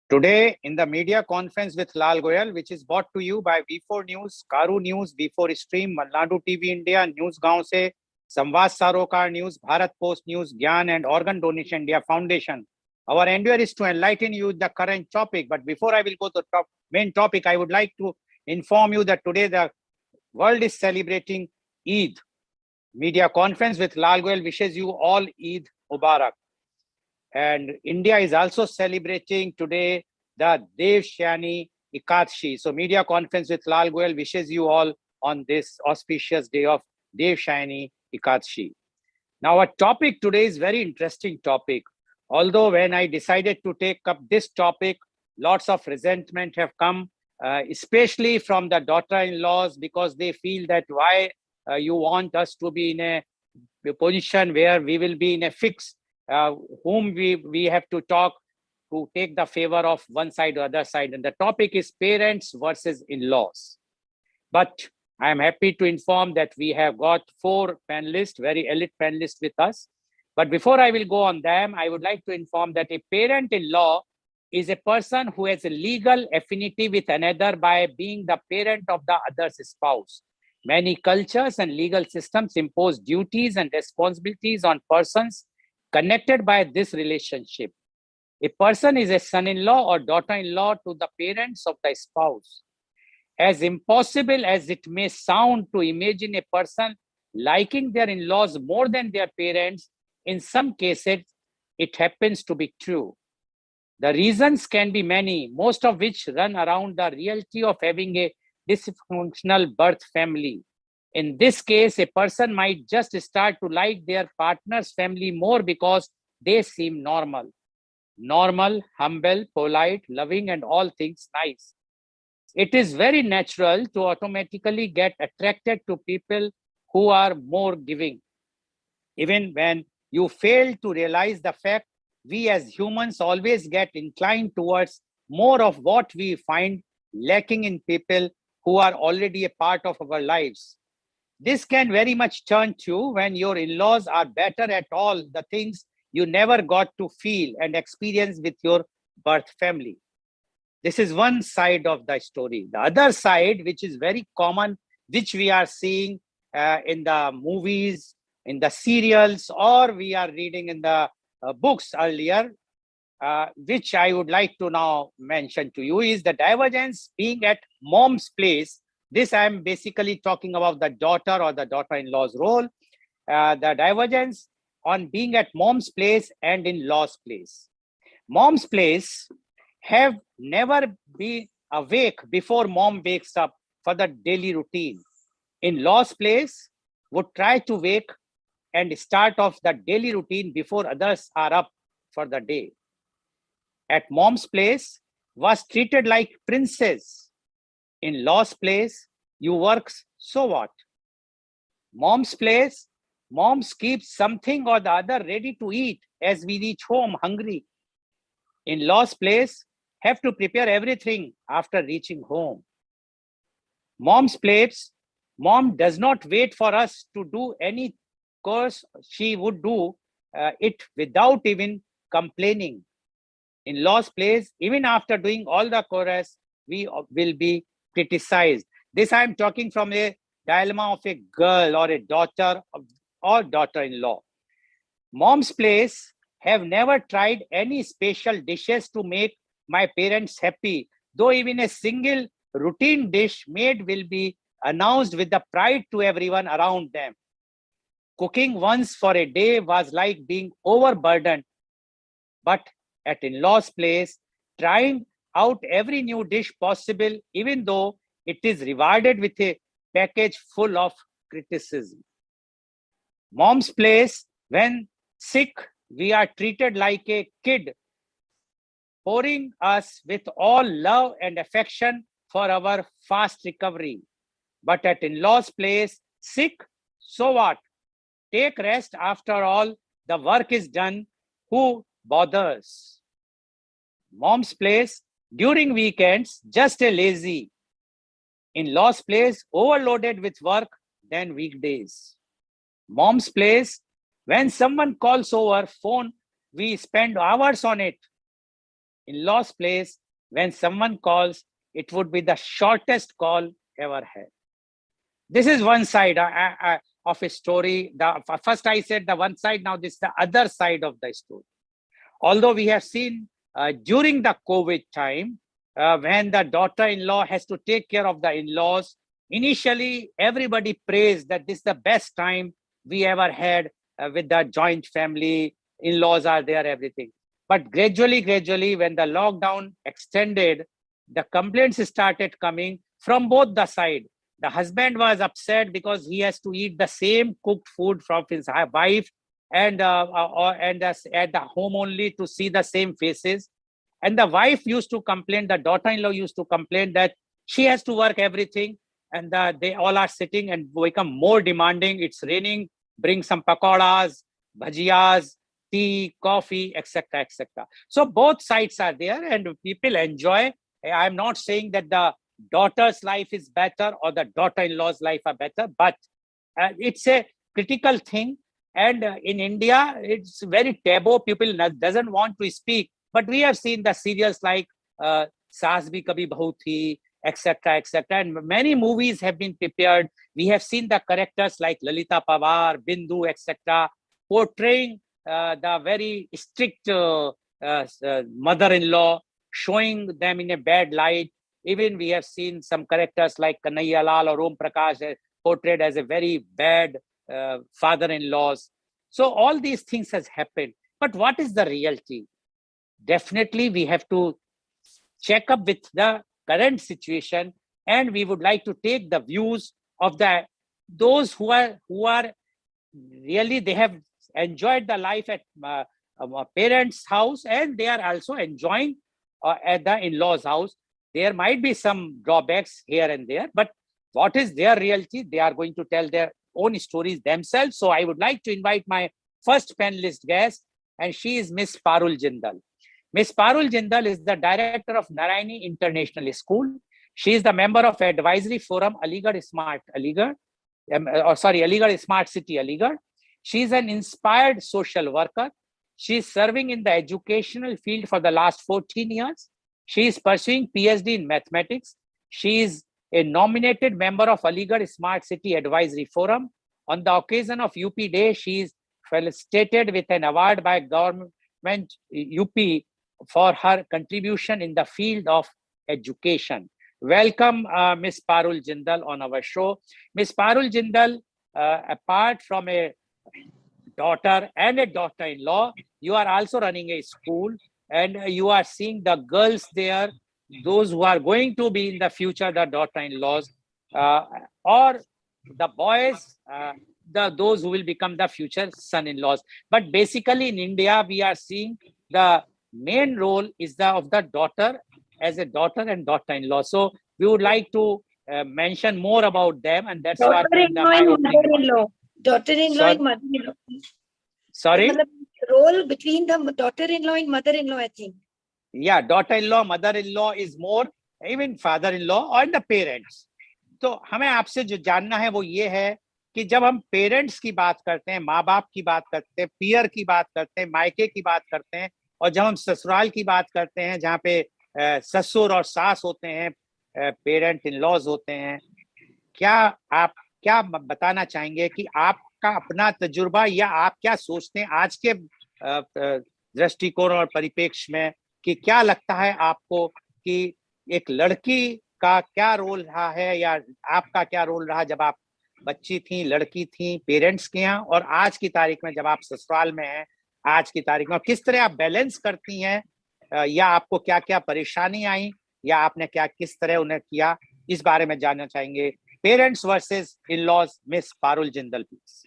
Today, in the media conference with Lal Goyal, which is brought to you by V4 News, Karu News, V4 Stream, Malnadu TV India, News Gaon Se, Samvad Sarokar News, Bharat Post News, Gyan and Organ Donation India Foundation. Our endeavor is to enlighten you with the current topic. But before I will go to the main topic, I would like to inform you that today the world is celebrating Eid. Media conference with Lal Goyal wishes you all Eid Mubarak. And India is also celebrating today the Devshani Ekadashi. So media conference with Lal Goyal wishes you all on this auspicious day of Devshani Ekadashi. Now, our topic today is very interesting topic. Although when I decided to take up this topic, lots of resentment have come, especially from the daughter-in-laws, because they feel that why you want us to be in a position where we will be in a fix, whom we have to talk to take the favor of one side or other side. And the topic is parents versus in-laws. But I am happy to inform that we have got 4 panelists, very elite panelists with us. But before I will go on them, I would like to inform that a parent-in-law is a person who has a legal affinity with another by being the parent of the other's spouse. Many cultures and legal systems impose duties and responsibilities on persons connected by this relationship. A person is a son-in-law or daughter-in-law to the parents of the spouse. As impossible as it may sound to imagine a person liking their in-laws more than their parents, in some cases, it happens to be true. The reasons can be many, most of which run around the reality of having a dysfunctional birth family. In this case, a person might just start to like their partner's family more because they seem normal. Normal, humble, polite, loving, and all things nice. It is very natural to automatically get attracted to people who are more giving. Even when you fail to realize the fact, we as humans always get inclined towards more of what we find lacking in people who are already a part of our lives. This can very much turn to when your in-laws are better at all the things you never got to feel and experience with your birth family. This is one side of the story. The other side, which is very common, which we are seeing in the movies, in the serials, or we are reading in the books earlier, which I would like to now mention to you, is the divergence being at mom's place. This I am basically talking about the daughter or the daughter-in-law's role. The divergence on being at mom's place and in-law's place. Mom's place have never been awake before mom wakes up for the daily routine. In-law's place would try to wake and start off the daily routine before others are up for the day. At mom's place was treated like princess. In-law's place, you work, so what? Mom's place, moms keeps something or the other ready to eat as we reach home hungry. In-law's place, have to prepare everything after reaching home. Mom's place, mom does not wait for us to do any course. She would do it without even complaining. In-law's place, even after doing all the chorus, we will be criticized. This I am talking from a dilemma of a girl or a daughter or daughter-in-law. Mom's place have never tried any special dishes to make my parents happy, though even a single routine dish made will be announced with the pride to everyone around them. Cooking once for a day was like being overburdened, but at in-law's place, trying out every new dish possible, even though it is rewarded with a package full of criticism. Mom's place, when sick, we are treated like a kid, pouring us with all love and affection for our fast recovery. But at in-law's place, sick, so what? Take rest after all, the work is done. Who bothers? Mom's place, during weekends, just a lazy. In-law's place, overloaded with work than weekdays. Mom's place, when someone calls over phone, we spend hours on it. in-laws place, when someone calls, it would be the shortest call ever had. This is one side of a story. First I said the one side, now this is the other side of the story. Although we have seen during the COVID time, when the daughter-in-law has to take care of the in-laws, initially everybody praised that this is the best time we ever had with the joint family, in-laws are there, everything. But gradually, when the lockdown extended, the complaints started coming from both the side. The husband was upset because he has to eat the same cooked food from his wife, and at the home only to see the same faces. And the wife used to complain, the daughter-in-law used to complain that she has to work everything, and they all are sitting and become more demanding. It's raining, bring some pakoras, bhajiyas, tea, coffee, etc., etc. So both sides are there, and people enjoy. I'm not saying that the daughter's life is better or the daughter-in-law's life are better, but it's a critical thing. And in India, it's very taboo. People doesn't want to speak. But we have seen the serials like Saas Bhi Kabhi Bahu Thi, etc., etc. And many movies have been prepared. We have seen the characters like Lalita Pawar, Bindu, etc., portraying the very strict mother-in-law, showing them in a bad light. Even we have seen some characters like Kanhaiya Lal or Om Prakash portrayed as a very bad father-in-laws. So all these things has happened. But what is the reality? Definitely we have to check up with the current situation, and we would like to take the views of those who are really, they have enjoyed the life at parents' house, and they are also enjoying at the in-laws' house. There might be some drawbacks here and there, but what is their reality? They are going to tell their own stories themselves. So I would like to invite my first panelist guest, and she is Miss Parul Jindal. Miss Parul Jindal is the director of Narayani International School. She is the member of Advisory Forum Aligarh Smart City Aligarh. She is an inspired social worker. She is serving in the educational field for the last 14 years. She is pursuing PhD in mathematics. She is a nominated member of Aligarh Smart City Advisory Forum. On the occasion of UP Day, she is felicitated with an award by government UP for her contribution in the field of education. Welcome, Ms. Parul Jindal on our show. Ms. Parul Jindal, apart from a daughter and a daughter-in-law, you are also running a school, and you are seeing the girls there, those who are going to be in the future the daughter-in-laws, or the boys, those who will become the future son-in-laws. But basically in India, we are seeing the main role is of the daughter as a daughter and daughter-in-law. So we would like to mention more about them, and that's what my opening remarks. Daughter-in-law and mother-in-law. Sorry? Role between the daughter-in-law and mother-in-law, I think. Yeah, daughter-in-law, mother-in-law is more, even father-in-law और the parents. तो हमें आपसे जो जानना है वो ये है कि जब हम पेरेंट्स की बात करते हैं, माँ बाप की बात करते हैं, पियर की बात करते हैं, मायके की बात करते हैं, और जब हम ससुराल की बात करते हैं जहाँ पे ससुर और सास होते हैं, पेरेंट इन लॉज होते हैं, आप क्या बताना चाहेंगे कि आपका अपना तजुर्बा या आप क्या सोचते हैं आज के दृष्टिकोण और परिप्रेक्ष्य में, कि क्या लगता है आपको कि एक लड़की का क्या रोल रहा है या आपका क्या रोल रहा जब आप बच्ची थी, लड़की थी पेरेंट्स के यहाँ, और आज की तारीख में जब आप ससुराल में हैं आज की तारीख में, किस तरह आप बैलेंस करती हैं, या आपको क्या क्या परेशानी आई या आपने क्या किस तरह उन्हें किया, इस बारे में जानना चाहेंगे. Parents versus in-laws, miss Parul Jindal please.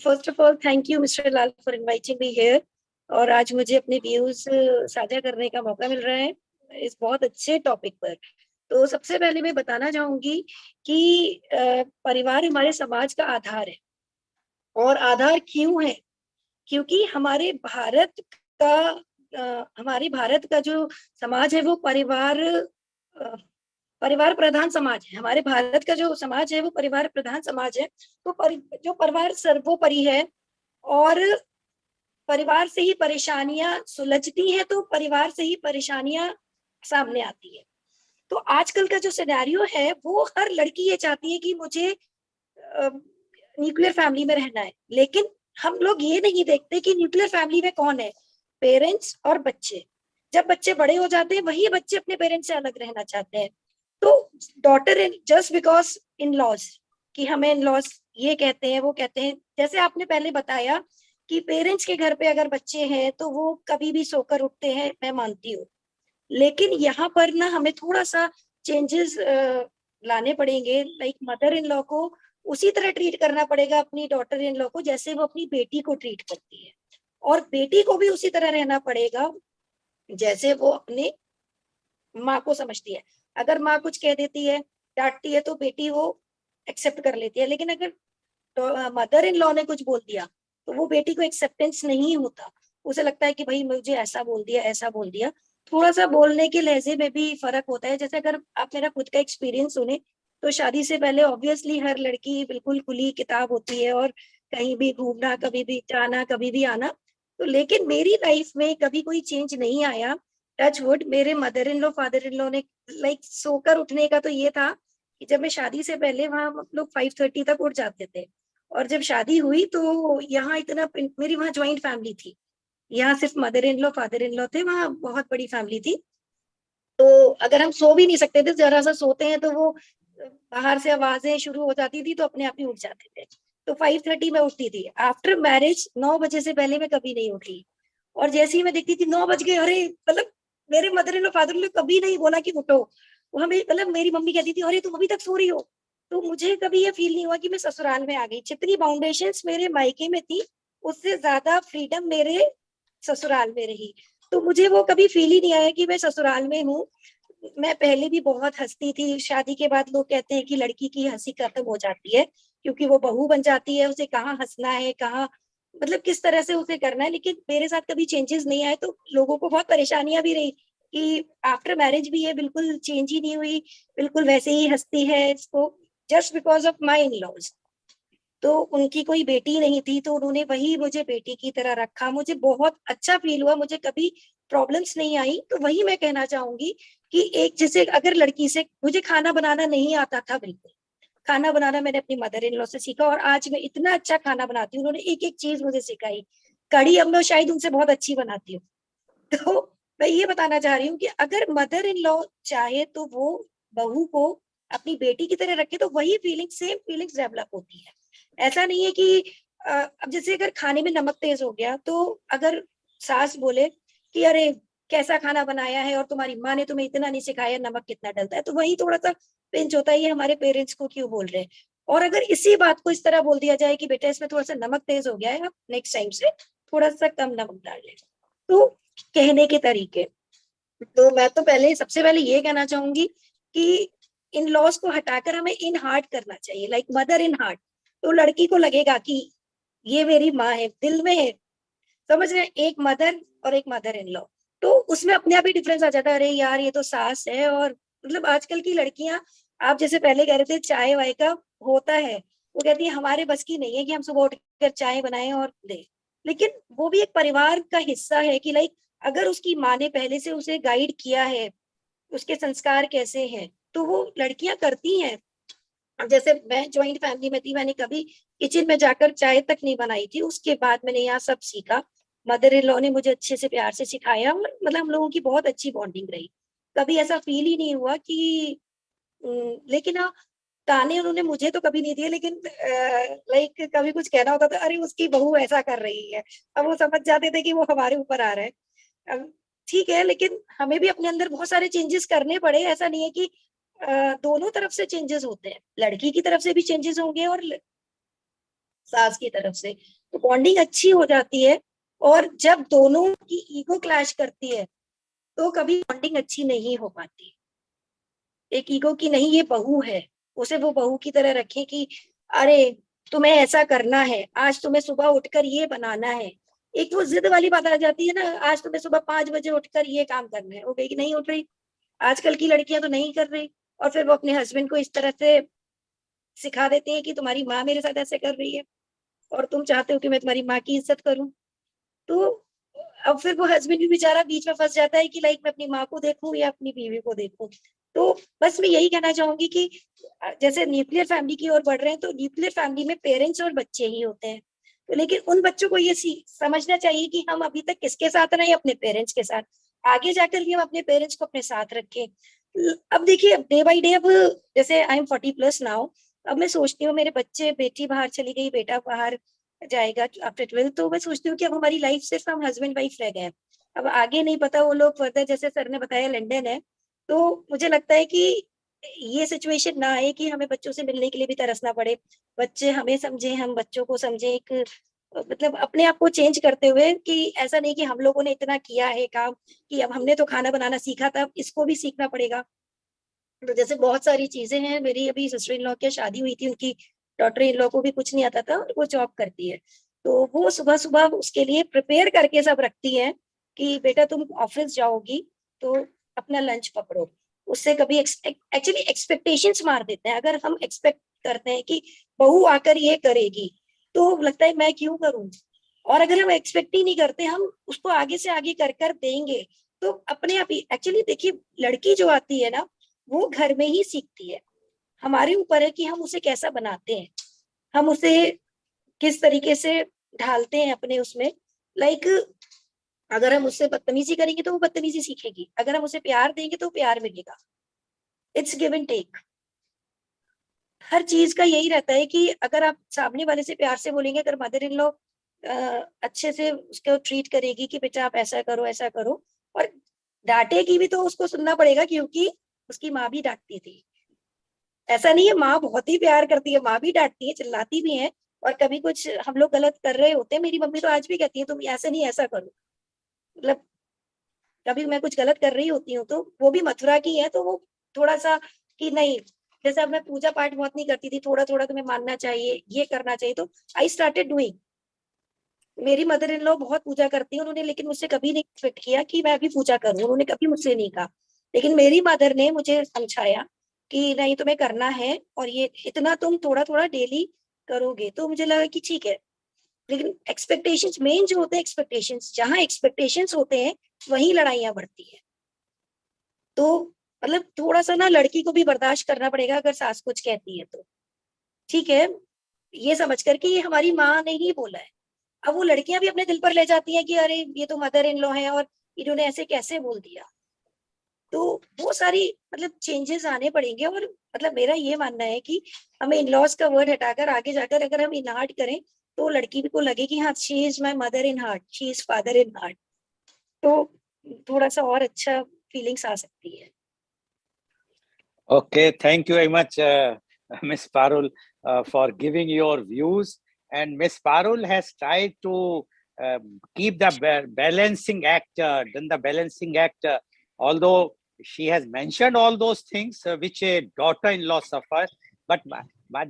First of all thank you mister Lal for inviting me here, और आज मुझे अपने व्यूज साझा करने का मौका मिल रहा है इस बहुत अच्छे टॉपिक पर. तो सबसे पहले मैं बताना चाहूंगी कि परिवार हमारे समाज का आधार है, और आधार क्यों है, क्योंकि हमारे भारत का जो समाज है वो परिवार प्रधान समाज है. हमारे भारत का जो समाज है वो परिवार प्रधान समाज है. तो जो परिवार सर्वोपरि है, और परिवार से ही परेशानियां सुलझती हैं, तो परिवार से ही परेशानियां सामने आती है। तो आजकल का जो सिनेरियो है वो हर लड़की ये चाहती है कि मुझे न्यूक्लियर फैमिली में रहना है, लेकिन हम लोग ये नहीं देखते कि न्यूक्लियर फैमिली में कौन है, पेरेंट्स और बच्चे। जब बच्चे बड़े हो जाते हैं वही बच्चे अपने पेरेंट्स से अलग रहना चाहते हैं। तो daughter in just because in laws, कि हमें इन लॉज ये कहते हैं वो कहते हैं, जैसे आपने पहले बताया कि पेरेंट्स के घर पे अगर बच्चे हैं तो वो कभी भी सोकर उठते हैं, मैं मानती हूँ। लेकिन यहाँ पर ना हमें थोड़ा सा चेंजेस लाने पड़ेंगे। लाइक मदर इन लॉ को उसी तरह ट्रीट करना पड़ेगा अपनी डॉटर इन लॉ को जैसे वो अपनी बेटी को ट्रीट करती है, और बेटी को भी उसी तरह रहना पड़ेगा जैसे वो अपने माँ को समझती है। अगर माँ कुछ कह देती है, डांटती है, तो बेटी वो एक्सेप्ट कर लेती है। लेकिन अगर मदर इन लॉ ने कुछ बोल दिया तो वो बेटी को एक्सेप्टेंस नहीं होता। उसे लगता है कि भाई मुझे ऐसा बोल दिया, ऐसा बोल दिया। थोड़ा सा बोलने के लहजे में भी फर्क होता है। जैसे अगर आप मेरा खुद का एक्सपीरियंस सुने तो शादी से पहले ऑब्वियसली हर लड़की बिल्कुल खुली किताब होती है, और कहीं भी घूमना, कभी भी जाना, कभी भी आना। तो लेकिन मेरी लाइफ में कभी कोई चेंज नहीं आया, टच वुड। मेरे mother in law, father in law ने लाइक सोकर उठने का तो ये था कि जब मैं शादी से पहले वहां हम लोग 5:30 तक उठ जाते थे, और जब शादी हुई तो यहाँ इतना, मेरी वहाँ ज्वाइंट फैमिली थी। यहाँ सिर्फ mother in law father in law थे, वहाँ बहुत बड़ी फैमिली थी। तो अगर हम सो भी नहीं सकते थे, जरा सा सोते हैं तो वो बाहर से आवाजें शुरू हो जाती थी, तो अपने आप ही उठ जाते थे। तो 5:30 में उठती थी। आफ्टर मैरिज 9 बजे से पहले मैं कभी नहीं उठी। और जैसे ही मैं देखती थी 9 बज गए, अरे मतलब मेरे mother in law father in law कभी नहीं बोला कि उठो। वो हमें, मतलब मेरी मम्मी कहती थी अरे तुम अभी तक सो रही हो। तो मुझे कभी ये फील नहीं हुआ कि मैं ससुराल में आ गई। जितनी बाउंडेशंस मेरे मायके में थी उससे ज्यादा फ्रीडम मेरे ससुराल में रही। तो मुझे वो कभी फील ही नहीं आया कि मैं ससुराल में हूँ। मैं पहले भी बहुत हंसती थी। शादी के बाद लोग कहते हैं कि लड़की की हंसी खत्म हो जाती है क्योंकि वो बहू बन जाती है, उसे कहाँ हंसना है, कहाँ मतलब किस तरह से उसे करना है। लेकिन मेरे साथ कभी चेंजेस नहीं आए, तो लोगों को बहुत परेशानियां भी रही कि आफ्टर मैरिज भी ये बिल्कुल चेंज ही नहीं हुई, बिल्कुल वैसे ही हंसती है इसको, just because of my in laws. तो उनकी कोई बेटी नहीं थी, तो उन्होंने वही मुझे बेटी की तरह रखा। मुझे बहुत अच्छा फील हुआ, मुझे कभी प्रॉब्लम्स नहीं आई। तो वही मैं कहना चाहूंगी कि एक जैसे अगर लड़की से, मुझे खाना बनाना नहीं आता था बिल्कुल। खाना बनाना मैंने अपनी मदर इन लॉ से सीखा, और आज मैं इतना अच्छा खाना बनाती हूँ। उन्होंने एक एक चीज मुझे सिखाई। कढ़ी अब मैं शायद उनसे बहुत अच्छी बनाती हूँ। तो मैं ये बताना चाह रही हूँ कि अगर मदर इन लॉ चाहे तो वो बहू को अपनी बेटी की तरह रखे, तो वही फीलिंग, सेम फीलिंग्स डेवलप होती है। ऐसा नहीं है कि अब जैसे अगर खाने में नमक तेज हो गया, तो अगर सास बोले कि अरे कैसा खाना बनाया है और तुम्हारी माँ ने तुम्हें इतना नहीं सिखाया नमक कितना डलता है, तो वही थोड़ा सा पिंच होता है, ये हमारे पेरेंट्स को क्यों बोल रहे हैं। और अगर इसी बात को इस तरह बोल दिया जाए कि बेटा इसमें थोड़ा सा नमक तेज हो गया है, आप नेक्स्ट टाइम से थोड़ा सा कम नमक डाल लें। तो कहने के तरीके, तो मैं तो पहले सबसे पहले ये कहना चाहूंगी कि इन लॉज को हटाकर हमें इन हार्ट करना चाहिए, लाइक मदर इन हार्ट। तो लड़की को लगेगा कि ये मेरी माँ है, दिल में है। समझ रहे हैं, एक मदर और एक मदर इन लॉ। तो उसमें अपने आप ही डिफरेंस आ जाता है, अरे यार ये तो सास है। और मतलब आजकल की लड़कियां, आप जैसे पहले कह रहे थे चाय वाय का होता है, वो कहती है हमारे बस की नहीं है कि हम सुबह उठकर चाय बनाएं और दें। लेकिन वो भी एक परिवार का हिस्सा है कि लाइक अगर उसकी माँ ने पहले से उसे गाइड किया है, उसके संस्कार कैसे हैं, तो वो लड़कियां करती हैं। अब जैसे मैं ज्वाइंट फैमिली में थी, मैंने कभी किचन में जाकर चाय तक नहीं बनाई थी। उसके बाद मैंने यहाँ सब सीखा। मदर इन लॉ ने मुझे अच्छे से प्यार से सिखाया, और मतलब हम लोगों की बहुत अच्छी बॉन्डिंग रही। कभी ऐसा फील ही नहीं हुआ कि लेकिन हाँ, ताने उन्होंने मुझे तो कभी नहीं दिए। लेकिन लाइक कभी कुछ कहना होता था, अरे उसकी बहू ऐसा कर रही है, अब वो समझ जाते थे कि वो हमारे ऊपर आ रहा है। अब ठीक है, लेकिन हमें भी अपने अंदर बहुत सारे चेंजेस करने पड़े। ऐसा नहीं है कि दोनों तरफ से चेंजेस होते हैं, लड़की की तरफ से भी चेंजेस होंगे और सास की तरफ से। तो बॉन्डिंग अच्छी हो जाती है। और जब दोनों की ईगो क्लैश करती है तो कभी बॉन्डिंग अच्छी नहीं हो पाती। एक ईगो की नहीं, ये बहू है, उसे वो बहू की तरह रखें कि अरे तुम्हें ऐसा करना है, आज तुम्हें सुबह उठकर ये बनाना है। एक वो जिद वाली बात आ जाती है ना, आज तुम्हें सुबह 5 बजे उठकर ये काम करना है, वो कहेगी नहीं उठ रही। आजकल की लड़कियां तो नहीं कर रही, और फिर वो अपने हस्बैंड को इस तरह से सिखा देती है कि तुम्हारी माँ मेरे साथ ऐसे कर रही है और तुम चाहते हो कि मैं तुम्हारी माँ की इज्जत करूं। तो अब फिर वो हस्बैंड भी बेचारा बीच में फंस जाता है कि लाइक मैं अपनी माँ को देखूं या अपनी बीवी को देखूं। तो बस मैं यही कहना चाहूंगी कि जैसे न्यूक्लियर फैमिली की ओर बढ़ रहे हैं, तो न्यूक्लियर फैमिली में पेरेंट्स और बच्चे ही होते हैं। तो लेकिन उन बच्चों को ये समझना चाहिए कि हम अभी तक किसके साथ रहे, अपने पेरेंट्स के साथ। आगे जाकर भी हम अपने पेरेंट्स को अपने साथ रखें। अब देखिए डे बाई डे, अब जैसे आई एम 40+ नाउ, अब मैं सोचती हूँ मेरे बच्चे, बेटी बाहर चली गई, बेटा बाहर जाएगा आफ्टर 12, तो मैं सोचती हूँ कि अब हमारी लाइफ सिर्फ हम हस्बैंड वाइफ रह गए हैं। अब आगे नहीं पता, वो लोग फर्दर, जैसे सर ने बताया लंदन है, तो मुझे लगता है कि ये सिचुएशन ना आए कि हमें बच्चों से मिलने के लिए भी तरसना पड़े। बच्चे हमें समझे, हम बच्चों को समझे, एक मतलब अपने आप को चेंज करते हुए, कि ऐसा नहीं कि हम लोगों ने इतना किया है काम कि अब हमने तो खाना बनाना सीखा था, अब इसको भी सीखना पड़ेगा। तो जैसे बहुत सारी चीजें हैं, मेरी अभी सिस्टर इन लॉ की शादी हुई थी, उनकी डॉटर इन लॉ को भी कुछ नहीं आता था और वो जॉब करती है। तो वो सुबह सुबह उसके लिए प्रिपेयर करके सब रखती है कि बेटा तुम ऑफिस जाओगी तो अपना लंच पकड़ो। उससे कभी एक्चुअली एक्सपेक्टेशंस मार देते हैं। अगर हम एक्सपेक्ट करते हैं कि बहू आकर ये करेगी, तो लगता है मैं क्यों करूं। और अगर हम एक्सपेक्ट ही नहीं करते, हम उसको आगे से आगे कर कर देंगे, तो अपने आप ही एक्चुअली देखिए, लड़की जो आती है ना, वो घर में ही सीखती है। हमारे ऊपर है कि हम उसे कैसा बनाते हैं, हम उसे किस तरीके से ढालते हैं अपने उसमें। लाइक अगर हम उससे बदतमीजी करेंगे तो वो बदतमीजी सीखेगी, अगर हम उसे प्यार देंगे तो प्यार मिलेगा। It's give and take. हर चीज का यही रहता है कि अगर आप सामने वाले से प्यार से बोलेंगे, अगर मदर इन लॉ अच्छे से उसको ट्रीट करेगी कि बेटा आप ऐसा करो ऐसा करो, और डांटेगी भी तो उसको सुनना पड़ेगा, क्योंकि उसकी माँ भी डांटती थी। ऐसा नहीं है, माँ बहुत ही प्यार करती है, माँ भी डांटती है, चिल्लाती भी है। और कभी कुछ हम लोग गलत कर रहे होते हैं, मेरी मम्मी तो आज भी कहती है तुम ऐसे नहीं ऐसा करो। मतलब कभी मैं कुछ गलत कर रही होती हूँ, तो वो भी मथुरा की है, तो वो थोड़ा सा कि नहीं, जैसे अब मैं पूजा पाठ बहुत नहीं करती थी, थोड़ा थोड़ा तुम्हें मानना चाहिए, ये करना चाहिए, तो आई स्टार्टेड डूइंग। मेरी मदर इन लॉ बहुत पूजा करती है, उन्होंने लेकिन मुझसे कभी नहीं एक्सपेक्ट किया कि मैं भी पूजा करूं, उन्होंने कभी मुझसे नहीं कहा। लेकिन मेरी मदर ने मुझे समझाया कि नहीं तुम्हें करना है, और ये इतना तुम थोड़ा थोड़ा डेली करोगे। तो मुझे लगा कि ठीक है। लेकिन एक्सपेक्टेशंस मेन जो होते हैं, एक्सपेक्टेशंस, जहां एक्सपेक्टेशंस होते हैं वहीं लड़ाइयां बढ़ती है। तो मतलब थोड़ा सा ना लड़की को भी बर्दाश्त करना पड़ेगा, अगर सास कुछ कहती है तो ठीक है, ये समझ कर कि ये हमारी माँ ने ही बोला है। अब वो लड़कियां भी अपने दिल पर ले जाती हैं कि अरे ये तो मदर इन लॉ है और इन्होंने ऐसे कैसे बोल दिया। तो वो सारी मतलब चेंजेस आने पड़ेंगे। और मतलब मेरा ये मानना है कि हमें इन लॉज का वर्ड हटाकर आगे जाकर अगर हम इन हार्ट करें, तो लड़की को लगे कि हाँ she is my mother in heart, she is father in heart. तो थोड़ा सा और अच्छा फीलिंग्स आ सकती है। Okay, thank you very much, Ms. Parul, for giving your views. And Ms. Parul has tried to keep the balancing act, done the balancing act, although she has mentioned all those things which a daughter-in-law suffers. But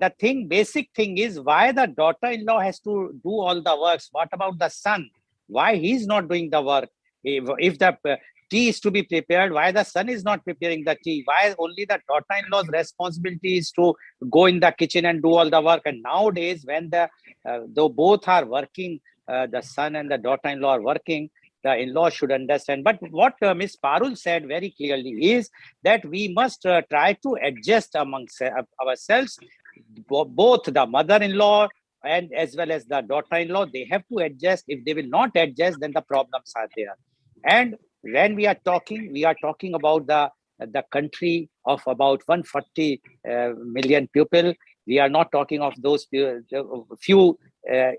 the thing, basic thing is why the daughter-in-law has to do all the works. What about the son? Why he's not doing the work? If the tea is to be prepared, why the son is not preparing the tea? Why only the daughter-in-law's responsibility is to go in the kitchen and do all the work? And nowadays, when though both are working, the son and the daughter-in-law are working, the in-law should understand. But what Ms. Parul said very clearly is that we must try to adjust amongst ourselves. Both the mother-in-law and as well as the daughter-in-law, they have to adjust. If they will not adjust, then the problems are there. And when we are talking about the country of about 140 million people. We are not talking of those few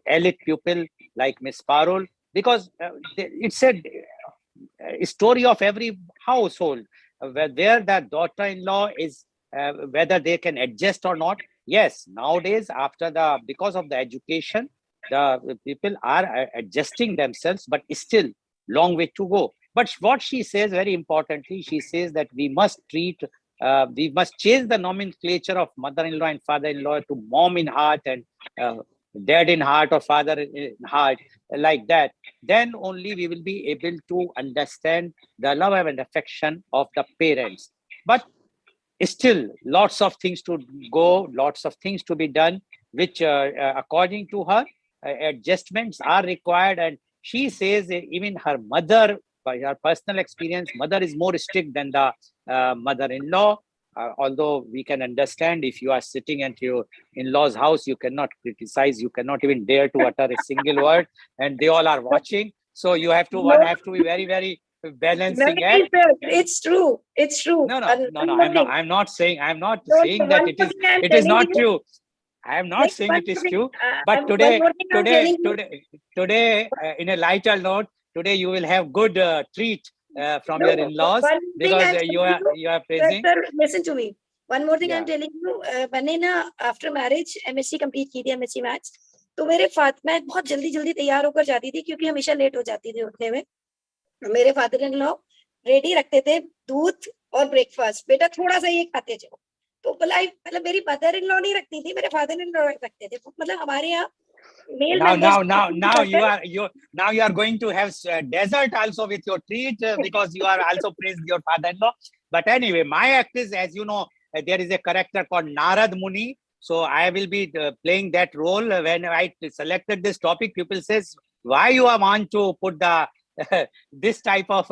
elite people like Miss Parul, because it's a story of every household where there the daughter-in-law is whether they can adjust or not. Yes, nowadays because of the education, the people are adjusting themselves, but still long way to go. But what she says very importantly, she says that we must change the nomenclature of mother-in-law and father-in-law to mom in heart and dad in heart or father in heart, like that. Then only we will be able to understand the love and affection of the parents. But still, lots of things to go, lots of things to be done, which according to her, adjustments are required, and she says even her mother, by her personal experience, mother is more strict than the mother-in-law. Although we can understand, if you are sitting at your in-laws' house, you cannot criticize, you cannot even dare to utter a single word, and they all are watching. So you have to, one No, have to be very, very balancing Naveen, act. sir, it's true. It's true. No, no, And no, one no. more thing. I'm not saying. I'm not No, saying no, that one more thing I'm it is telling not you. true. I am not Like saying one it is more thing, true. But one more thing I'm telling you. today, in a lighter note, today you will have good treat from No, your in-laws, one thing because I'm telling you. you are Sir, praising. sir, listen to me. One more thing I'm Yeah. telling you. मैंने ना after marriage MSc complete की थी, MSc Maths. तो मैं बहुत जल्दी जल्दी तैयार होकर जाती थी क्योंकि हमेशा लेट हो जाती थी उठने में. मेरे फादर इन लॉ रेडी रखते थे दूध और ब्रेकफास्ट, बेटा थोड़ा सा ये खाते जाओ. तो मतलब मेरी मदर इन लॉ नहीं रखती थी, मेरे फादर इन लॉ रखते थे. मतलब हमारे यहाँ mail Now you are going to have dessert also with your treat, because you are also praised your father-in-law. But anyway, my act is, as you know, there is a character called Narad Muni. So I will be playing that role. When I selected this topic, people says, why you are want to put the this type of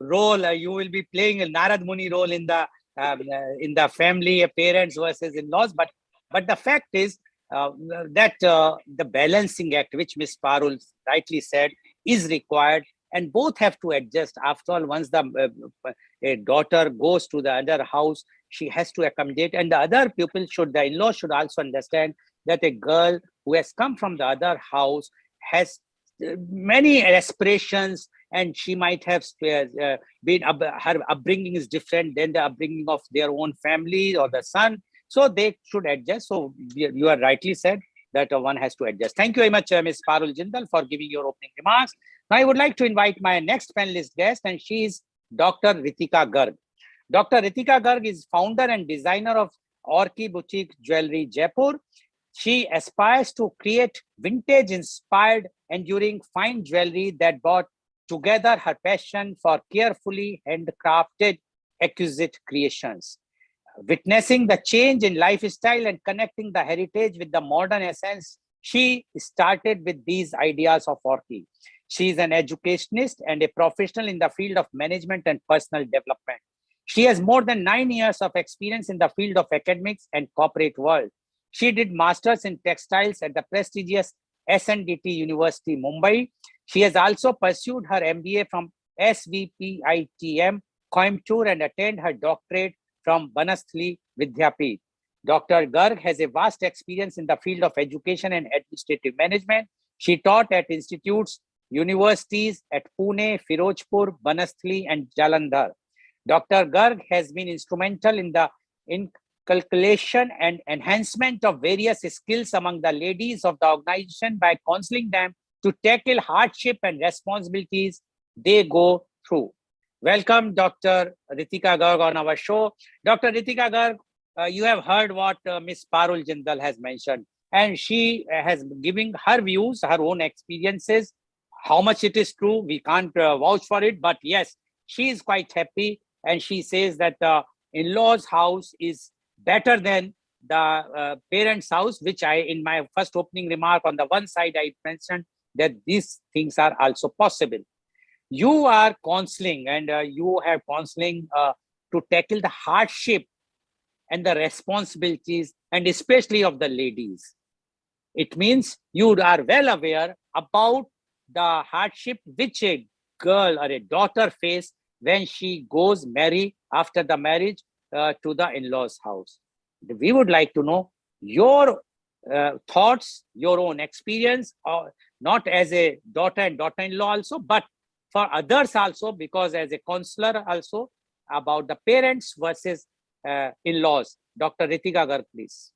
role? You will be playing a Narad Muni role in the family, parents versus in-laws. But the fact is, that the balancing act, which Ms. Parul rightly said, is required, and both have to adjust. After all, once a daughter goes to the other house, she has to accommodate, and the other people the in-law should also understand that a girl who has come from the other house has many aspirations, and she might have been her upbringing is different than the upbringing of their own family or the son. So they should adjust. So you are rightly said that one has to adjust. Thank you very much, Ms. Parul Jindal, for giving your opening remarks. Now I would like to invite my next panelist guest, and she is Dr. Ritika Garg. Dr. Ritika Garg is founder and designer of Orki Boutique Jewelry, Jaipur. She aspires to create vintage-inspired, enduring fine jewelry that brought together her passion for carefully handcrafted, exquisite creations. Witnessing the change in lifestyle and connecting the heritage with the modern essence, she started with these ideas of Orki. She is an educationist and a professional in the field of management and personal development. She has more than 9 years of experience in the field of academics and corporate world. She did masters in textiles at the prestigious SNDT University, Mumbai. She has also pursued her MBA from SVPITM, Coimbatore, and attained her doctorate from Banasthali Vidyapith. Dr. Garg has a vast experience in the field of education and administrative management. She taught at institutes, universities at Pune, Firozpur, Banasthali, and Jalandhar. Dr. Garg has been instrumental in the inculcation and enhancement of various skills among the ladies of the organization by counseling them to tackle hardship and responsibilities they go through. Welcome, Dr. Ritika Garg on our show. Dr. Ritika Garg, you have heard what Ms. Parul Jindal has mentioned, and she has given her views, her own experiences. How much it is true, we can't vouch for it, but yes, she is quite happy, and she says that the in-laws' house is better than the parents' house, which I, in my first opening remark on the one side, I mentioned that these things are also possible. You are counseling, and you have counseling to tackle the hardship and the responsibilities, and especially of the ladies. It means you are well aware about the hardship which a girl or a daughter face when she goes marry after the marriage to the in-laws house. We would like to know your thoughts, your own experience, not as a daughter and daughter-in-law also, but for others also, because as a counselor also, about the parents versus in-laws. Dr. Ritika Garg, please.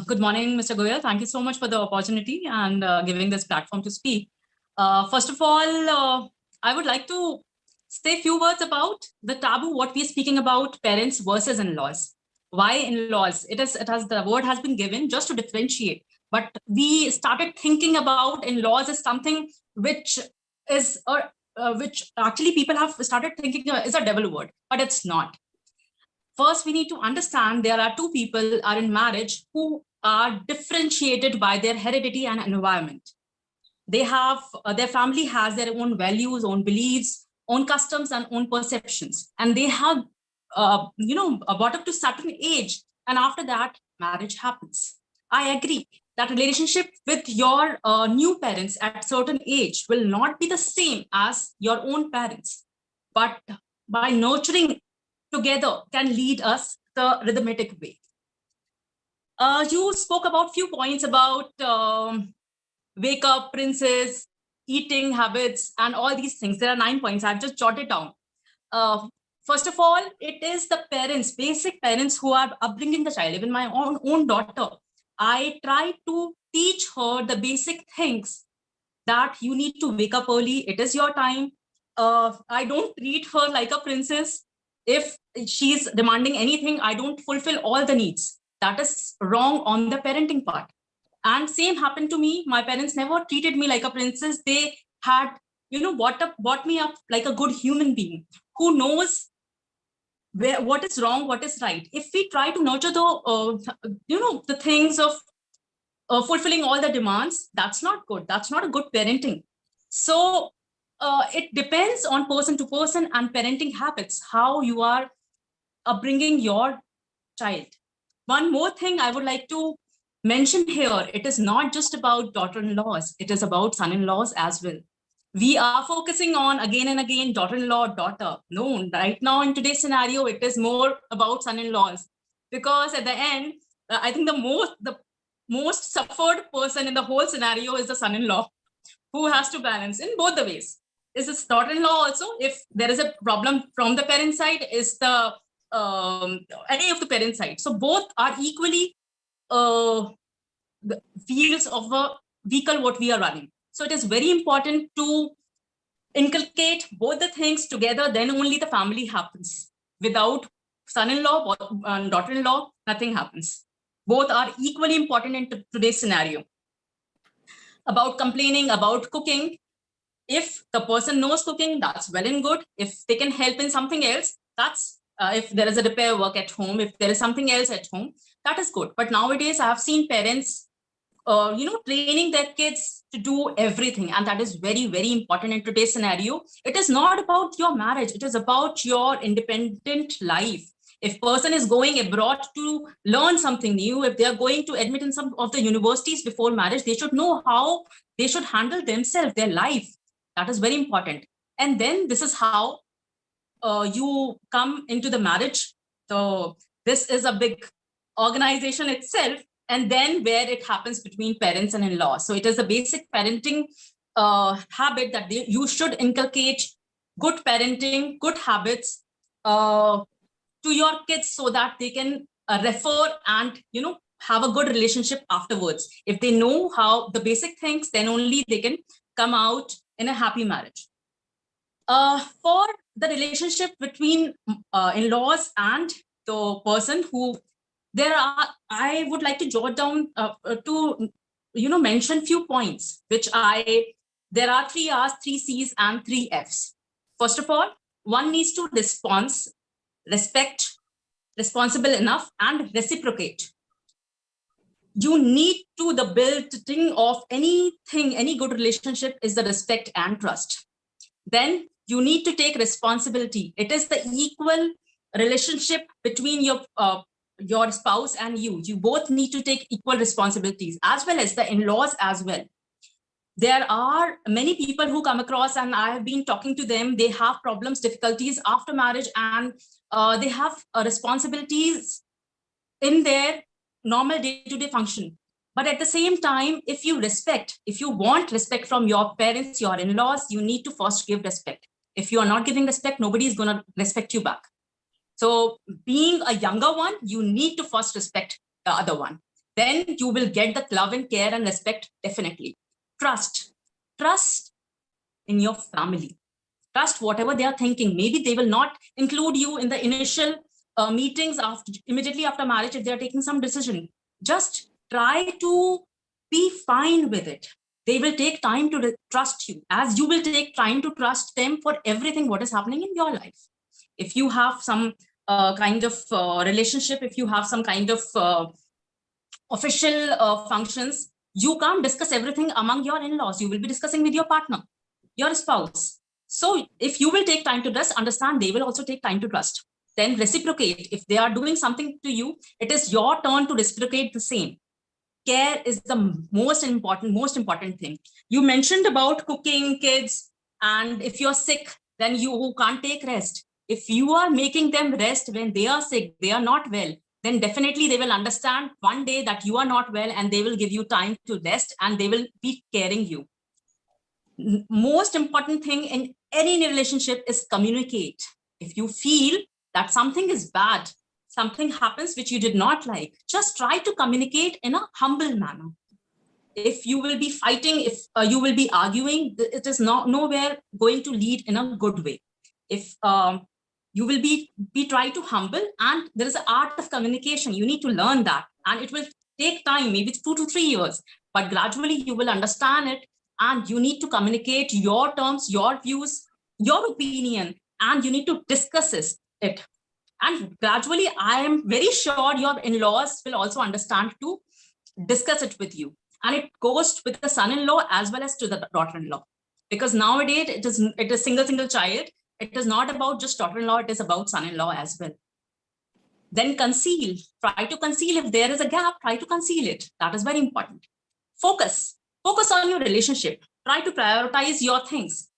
Good morning, Mr. Goyal. Thank you so much for the opportunity and giving this platform to speak. First of all, I would like to say a few words about the taboo, what we are speaking about, parents versus in-laws. Why in-laws? The word has been given just to differentiate, but we started thinking about in-laws as something which is, which actually people have started thinking is a devil word, but it's not. First, we need to understand there are two people are in marriage who are differentiated by their heredity and environment. they have, their family has their own values, own beliefs, own customs, and own perceptions. And they have, brought up to certain age. And after that, marriage happens. I agree that relationship with your new parents at certain age will not be the same as your own parents. But by nurturing together can lead us the rhythmic way. You spoke about few points about wake up, princess, eating habits, and all these things. There are 9 points. I've just jotted down. First of all, it is the parents, basic parents who are upbringing the child. Even my own daughter, I try to teach her the basic things that you need to wake up early. It is your time. I don't treat her like a princess. If she's demanding anything, I don't fulfill all the needs. That is wrong on the parenting part. And same happened to me. My parents never treated me like a princess. They had, brought me up like a good human being who knows what is wrong, what is right. If we try to nurture the things of fulfilling all the demands, that's not good. That's not a good parenting. So it depends on person to person and parenting habits, how you are upbringing your child. One more thing I would like to mention here, it is not just about daughter-in-laws, it is about son-in-laws as well. We are focusing on again and again daughter-in-law, daughter. No, right now in today's scenario, it is more about son-in-laws, because at the end, I think the most suffered person in the whole scenario is the son-in-law, who has to balance in both the ways. Is this daughter-in-law also? If there is a problem from the parent side, is the any of the parent side. So both are equally the fields of a vehicle what we are running. So it is very important to inculcate both the things together, then only the family happens. Without son-in-law and daughter-in-law, nothing happens. Both are equally important in today's scenario. About complaining about cooking, if the person knows cooking, that's well and good. If they can help in something else, that's if there is a repair work at home, if there is something else at home, that is good. But nowadays I have seen parents training their kids to do everything, and that is very, very important in today's scenario. It is not about your marriage, it is about your independent life. If person is going abroad to learn something new, if they are going to admit in some of the universities before marriage, they should know how they should handle themselves, their life. That is very important. And then this is how you come into the marriage. So this is a big organization itself, and then where it happens between parents and in-law. So it is a basic parenting habit that you should inculcate good parenting, good habits to your kids, so that they can refer and have a good relationship afterwards. If they know how the basic things, then only they can come out in a happy marriage. For the relationship between in-laws and the person who I would like to jot down to mention few points, there are 3 R's, 3 C's, and 3 F's. First of all, one needs to respect, responsible enough, and reciprocate. You need to, the building of anything, any good relationship is the respect and trust. Then you need to take responsibility. It is the equal relationship between your spouse and you. You both need to take equal responsibilities, as well as the in-laws as well. There are many people who come across, and I have been talking to them, they have problems, difficulties after marriage, and they have responsibilities in their normal day-to-day function. But at the same time, if you want respect from your parents, your in-laws, you need to first give respect. If you are not giving respect, nobody is going to respect you back. So being a younger one, you need to first respect the other one. Then you will get the love and care and respect, definitely. Trust in your family. Trust whatever they are thinking. Maybe they will not include you in the initial meetings immediately after marriage if they are taking some decision. Just try to be fine with it. They will take time to trust you, as you will take time to trust them for everything what is happening in your life. If you have some kind of relationship, if you have some kind of official functions, You can't discuss everything among your in-laws. You will be discussing with your partner, your spouse. So if you will take time to trust, understand they will also take time to trust. Then reciprocate. If they are doing something to you, it is your turn to reciprocate the same. Care is the most important thing. You mentioned about cooking, kids, and if you're sick, then you can't take rest. If you are making them rest when they are sick, they are not well, then definitely they will understand one day that you are not well, and they will give you time to rest, and they will be caring you. Most important thing in any relationship is communicate. If you feel that something is bad, something happens which you did not like, just try to communicate in a humble manner. If you will be fighting, if you will be arguing, it is nowhere going to lead in a good way. If you will be try to humble, and there is an art of communication. You need to learn that, and it will take time, maybe 2 to 3 years, but gradually you will understand it, and you need to communicate your terms, your views, your opinion, and you need to discuss it. And gradually, I am very sure your in-laws will also understand to discuss it with you. And it goes with the son-in-law as well as to the daughter-in-law. Because nowadays it is single child. It is not about just daughter-in-law, it is about son-in-law as well. Then conceal. Try to conceal. If there is a gap, try to conceal it. That is very important. Focus on your relationship. Try to prioritize your things.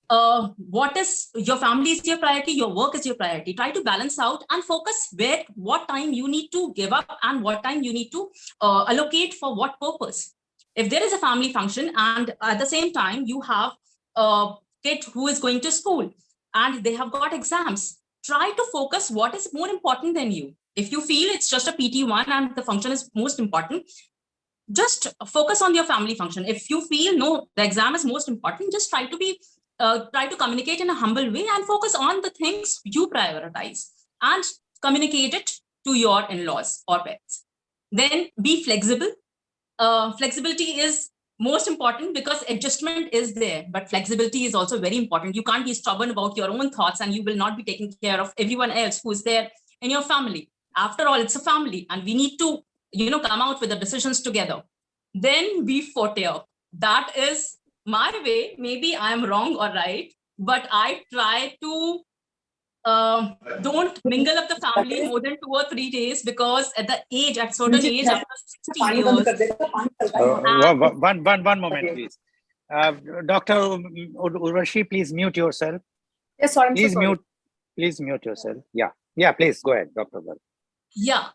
What is your family is your priority, your work is your priority. Try to balance out and focus what time you need to give up and what time you need to allocate for what purpose. If there is a family function and at the same time you have a kid who is going to school and they have got exams, try to focus what is more important than you. If you feel it's just a PT1 and the function is most important, just focus on your family function. If you feel no, the exam is most important, just try to communicate in a humble way and focus on the things you prioritize and communicate it to your in-laws or parents. Then be flexible. Flexibility is most important because adjustment is there, but flexibility is also very important. You can't be stubborn about your own thoughts and you will not be taking care of everyone else who is there in your family. After all, it's a family and we need to, come out with the decisions together. Then be fortier. That is my way. Maybe I'm wrong or right, but I try to don't mingle up the family more than 2 or 3 days, because at certain age, after 60 years. One moment, please. Dr. Urvashi, please mute yourself. Yes, sorry. Please mute yourself. Yeah, please go ahead, Dr. Gal. Yeah,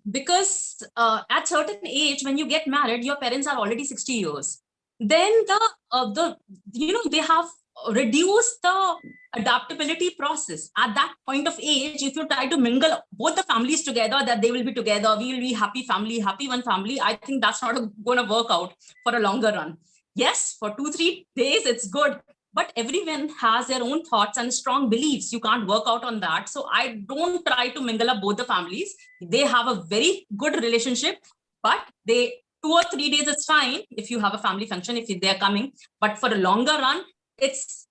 because at certain age, when you get married, your parents are already 60 years. Then they have reduced the adaptability process. At that point of age, if you try to mingle both the families together, that they will be together, we will be happy family, happy one family, I think that's not going to work out for a longer run. Yes, for 2-3 days, it's good. But everyone has their own thoughts and strong beliefs. You can't work out on that. So I don't try to mingle up both the families. They have a very good relationship, but 2 or 3 days, it's fine if you have a family function, if they're coming. But for a longer run, it's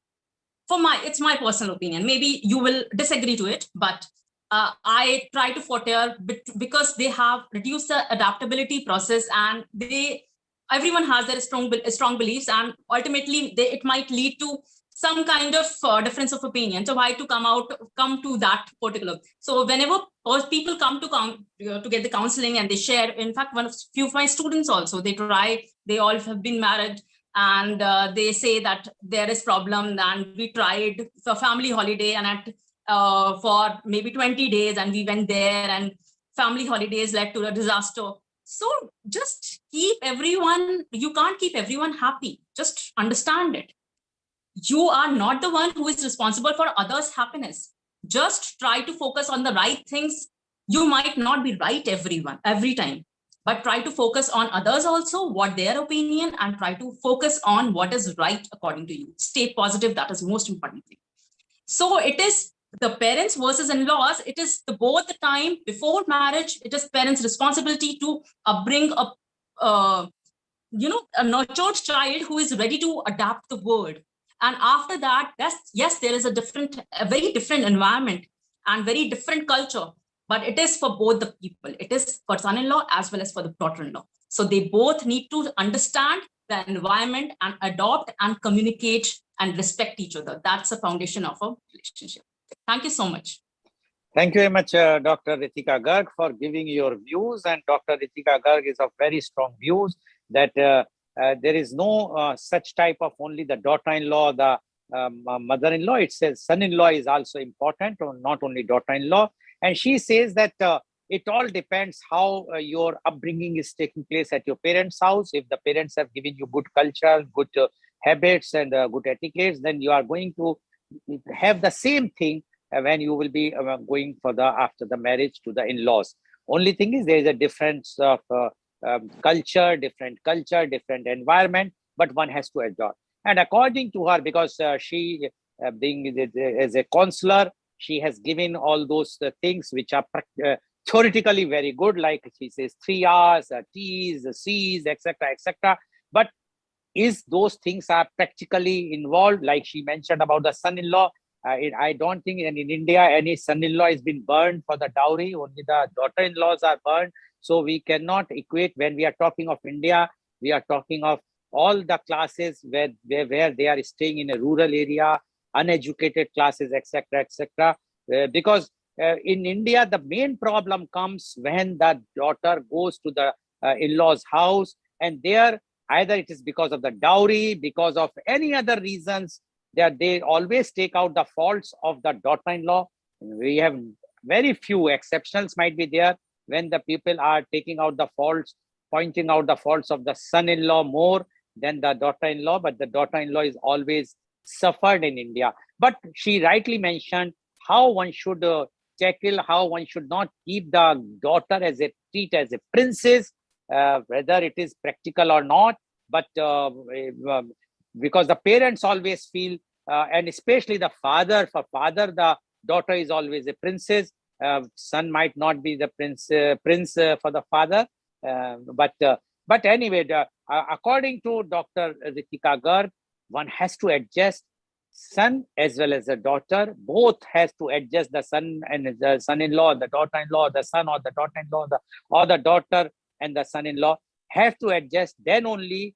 my personal opinion. Maybe you will disagree to it, but I try to fortier because they have reduced the adaptability process, and everyone has their strong beliefs, and ultimately it might lead to some kind of difference of opinion. So why to come to that particular? So whenever people come to get the counseling and they share, in fact, few of my students also, they all have been married, and they say that there is problem, and we tried for family holiday and for maybe 20 days, and we went there, and family holidays led to a disaster. So just you can't keep everyone happy. Just understand it. You are not the one who is responsible for others' happiness. Just try to focus on the right things. You might not be right every time, but try to focus on others also, what their opinion, and try to focus on what is right according to you. Stay positive. That is the most important thing. So it is the parents versus in-laws. It is both the time before marriage. It is parents' responsibility to bring up, a nurtured child who is ready to adapt the world. And after that, yes, there is a very different environment and very different culture, but it is for both the people. It is for son-in-law as well as for the daughter-in-law. So they both need to understand the environment and adopt and communicate and respect each other. That's the foundation of a relationship. Thank you so much. Thank you very much, Dr. Ritika Garg, for giving your views. And Dr. Ritika Garg is of very strong views that there is no such type of only the daughter-in-law, the mother-in-law. It says son-in-law is also important, or not only daughter-in-law. And she says that it all depends how your upbringing is taking place at your parents' house. If the parents have given you good culture, good habits, and good etiquettes, then you are going to have the same thing when you will be going for the after the marriage to the in-laws. Only thing is there is a difference of culture, different environment, but one has to adopt. And according to her, because she being as a counselor, she has given all those things which are theoretically very good, like she says 3 R's, T's, C's, etc., etc. But is those things are practically involved, like she mentioned about the son-in-law? I don't think in India any son-in-law has been burned for the dowry. Only the daughter-in-laws are burned. So we cannot equate. When we are talking of India, we are talking of all the classes where they are staying in a rural area, uneducated classes, etc., etc. Because in India, the main problem comes when the daughter goes to the in-laws' house, and there either it is because of the dowry, because of any other reasons, that they always take out the faults of the daughter-in-law. We have very few exceptions might be there when the people are taking out the faults, pointing out the faults of the son-in-law more than the daughter-in-law, but the daughter-in-law is always suffered in India. But she rightly mentioned how one should tackle, how one should not keep the daughter as a treat as a princess, whether it is practical or not, but because the parents always feel, and especially the father, for father, the daughter is always a princess. Son might not be the prince for the father, but anyway, according to Dr. Ritika Garg, one has to adjust. Son as well as the daughter, both has to adjust. The son and the son-in-law, the daughter-in-law, the son or the daughter-in-law, or the daughter and the son-in-law have to adjust. Then only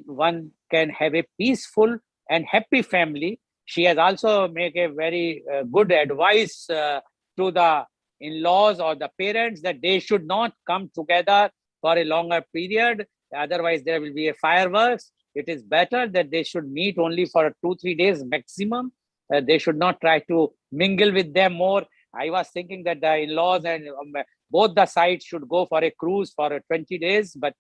one can have a peaceful and happy family. She has also made a very good advice to the in-laws or the parents that they should not come together for a longer period. Otherwise, there will be a fireworks. It is better that they should meet only for 2-3 days maximum. They should not try to mingle with them more. I was thinking that the in-laws and both the sides should go for a cruise for 20 days. But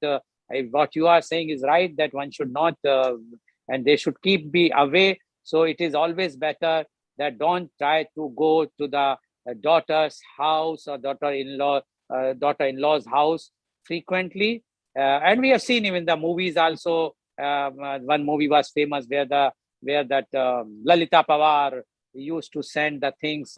what you are saying is right, that one should not, and they should be away. So it is always better that don't try to go to the daughter's house or daughter-in-law's house frequently. And we have seen even the movies also. One movie was famous where that Lalita Pawar used to send the things,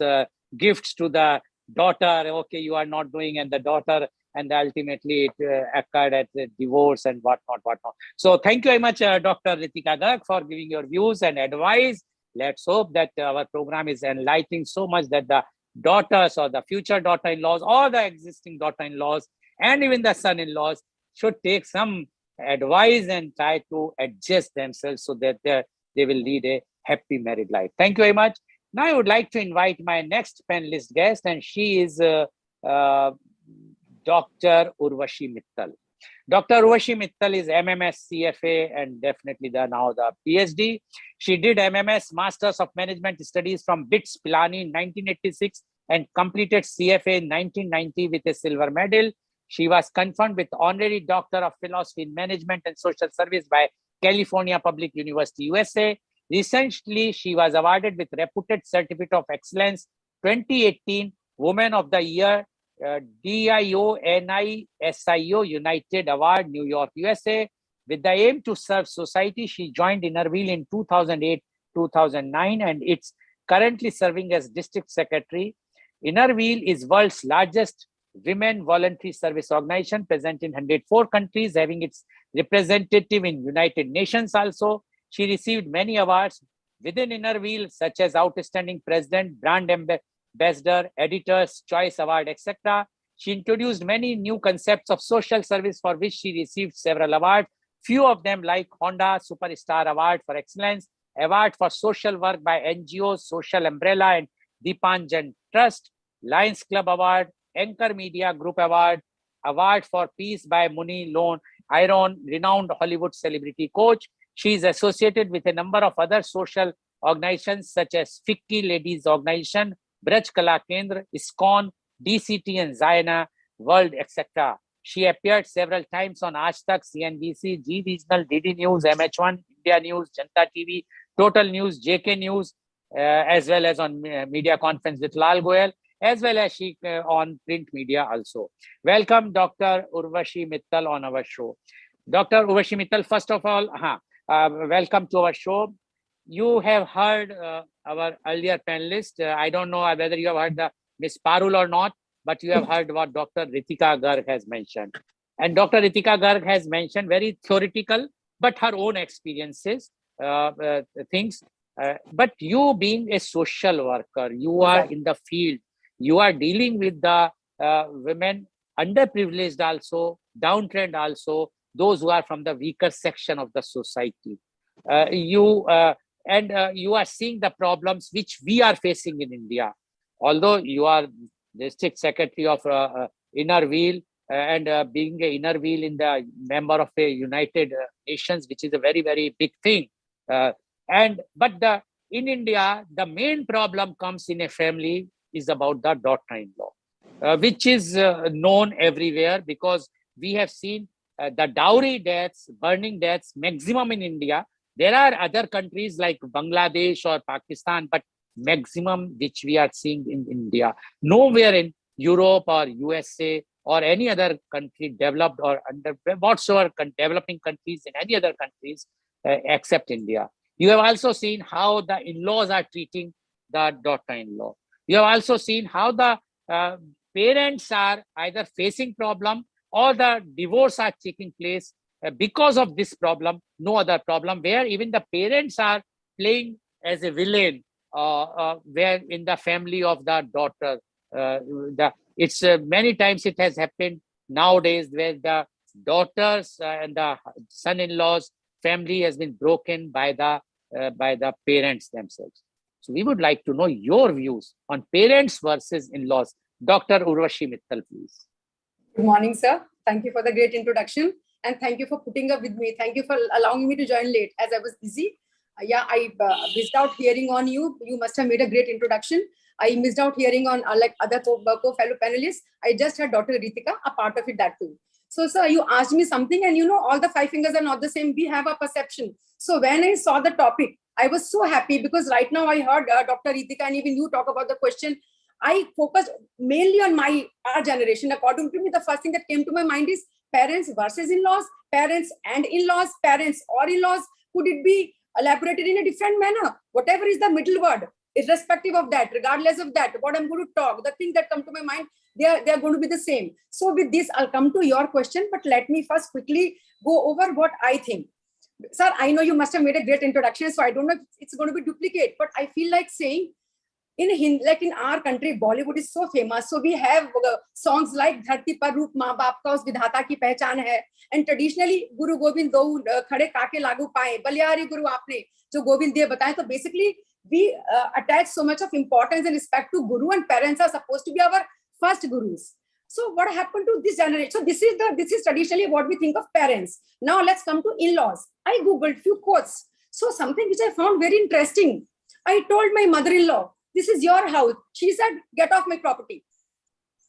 gifts to the daughter. Okay, you are not doing, and the daughter, and ultimately it occurred at the divorce and whatnot. So thank you very much, Dr. Ritika Garg, for giving your views and advice. Let's hope that our program is enlightening so much that the daughters or the future daughter-in-laws or the existing daughter-in-laws and even the son-in-laws should take some advice and try to adjust themselves so that they will lead a happy married life. Thank you very much. Now I would like to invite my next panelist guest, and she is Dr. Urvashi Mittal. Dr. Urvashi Mittal is MMS CFA and definitely now the PhD. She did MMS Masters of Management Studies from BITS Pilani in 1986 and completed CFA in 1990 with a silver medal. She was confirmed with Honorary Doctor of Philosophy in Management and Social Service by California Public University, USA. Recently, she was awarded with Reputed Certificate of Excellence 2018 Woman of the Year DIO-NISIO United Award, New York, USA. With the aim to serve society, she joined Innerville in 2008-2009 and it's currently serving as District Secretary. Innerville is world's largest women voluntary service organization, present in 104 countries, having its representative in United Nations also. She received many awards within Innerville, such as Outstanding President, Brand Ambassador, Editor's Choice Award, etc. She introduced many new concepts of social service for which she received several awards. Few of them like Honda Superstar Award for Excellence, Award for Social Work by NGOs, Social Umbrella and Deepanjan Trust, Lions Club Award, Anchor Media Group Award, Award for Peace by Muni Lone Iron, renowned Hollywood celebrity coach. She is associated with a number of other social organizations such as FICCI Ladies Organization, Braj Kala Kendra, ISKCON, DCT and Zayana World, etc. She appeared several times on Aaj Tak, CNBC, G Regional, DD News, MH1, India News, Janta TV, Total News, JK News, as well as on Media Conference with Lal Goyal, as well as she on print media also. Welcome, Dr. Urvashi Mittal on our show. Dr. Urvashi Mittal, first of all, welcome to our show. You have heard our earlier panelist. I don't know whether you have heard the Miss Parul or not, but you have heard what Dr. Ritika Garg has mentioned. And Dr. Ritika Garg has mentioned very theoretical, but her own experiences, things. But you being a social worker, you are in the field, you are dealing with the women, underprivileged also, downtrend also, those who are from the weaker section of the society. You are seeing the problems which we are facing in India. Although you are district secretary of Inner Wheel and being an Inner Wheel in the member of the United Nations, which is a very, very big thing. In India, the main problem comes in a family is about the daughter-in-law, which is known everywhere because we have seen the dowry deaths, burning deaths, maximum in India. There are other countries like Bangladesh or Pakistan, but maximum which we are seeing in India. Nowhere in Europe or USA or any other country developed or under whatsoever developing countries in any other countries except India. You have also seen how the in-laws are treating the daughter-in-law. You have also seen how the parents are either facing problem or the divorce are taking place because of this problem, no other problem, where even the parents are playing as a villain where in the family of the daughter. It's many times it has happened nowadays where the daughters and the son-in-laws family has been broken by the parents themselves. So we would like to know your views on parents versus in-laws. Dr. Urvashi Mittal, please. Good morning, sir. Thank you for the great introduction and thank you for putting up with me. Thank you for allowing me to join late as I was busy. I missed out hearing on you. You must have made a great introduction. I missed out hearing on like other fellow panelists. I just heard Dr. Ritika, a part of it that too. So, sir, you asked me something and you know, all the five fingers are not the same. We have a perception. So when I saw the topic, I was so happy because right now I heard Dr. Ritika and even you talk about the question. I focused mainly on our generation. According to me, the first thing that came to my mind is parents versus in-laws, parents and in-laws, parents or in-laws. Could it be elaborated in a different manner? Whatever is the middle word, irrespective of that, regardless of that, what I'm going to talk, the things that come to my mind, they are going to be the same. So with this, I'll come to your question, but let me first quickly go over what I think. Sir, I know you must have made a great introduction, so I don't know if it's going to be duplicate, but I feel like saying, like in our country, Bollywood is so famous. So we have songs like Dharti Par Roop Maa Baap Ka Us Vidhata Ki Pehchan Hai. And traditionally, Guru Gobind Do Khade Kaake Lagu Paaye. Balyari Guru Aapne Jo Gobind De Bataye. So basically, we attach so much of importance and respect to Guru, and parents are supposed to be our first gurus. So what happened to this generation? So this is traditionally what we think of parents. Now let's come to in-laws. I googled few quotes. So something which I found very interesting. I told my mother-in-law, this is your house. She said, get off my property.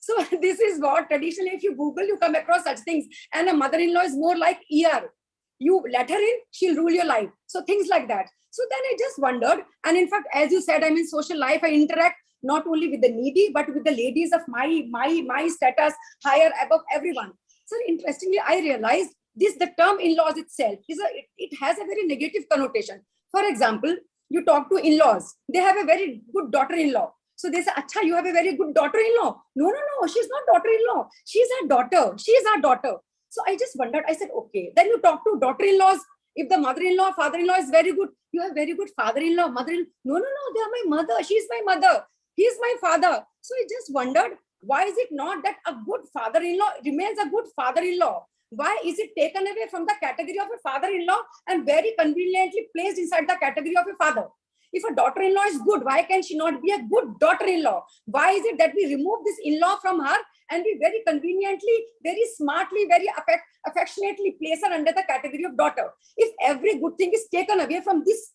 So this is what traditionally, if you Google, you come across such things. And a mother-in-law is more like ear. You let her in, she'll rule your life. So things like that. So then I just wondered. And in fact, as you said, I'm in social life. I interact not only with the needy, but with the ladies of my status, higher above everyone. So interestingly, I realized the term in-laws itself, it has a very negative connotation. For example, you talk to in-laws, they have a very good daughter-in-law. So they say, Acha, you have a very good daughter-in-law. No, she's not daughter-in-law. She's our daughter. She is our daughter. So I just wondered, I said, okay. Then you talk to daughter-in-laws. If the mother-in-law, father-in-law is very good, you have very good father-in-law, mother-in-law. No, they are my mother. She's my mother. He's my father. So I just wondered, Why is it not that a good father-in-law remains a good father-in-law? Why is it taken away from the category of a father-in-law and very conveniently placed inside the category of a father? If a daughter-in-law is good, why can she not be a good daughter-in-law? Why is it that we remove this in-law from her and we very conveniently, very smartly, very affectionately place her under the category of daughter? If every good thing is taken away from this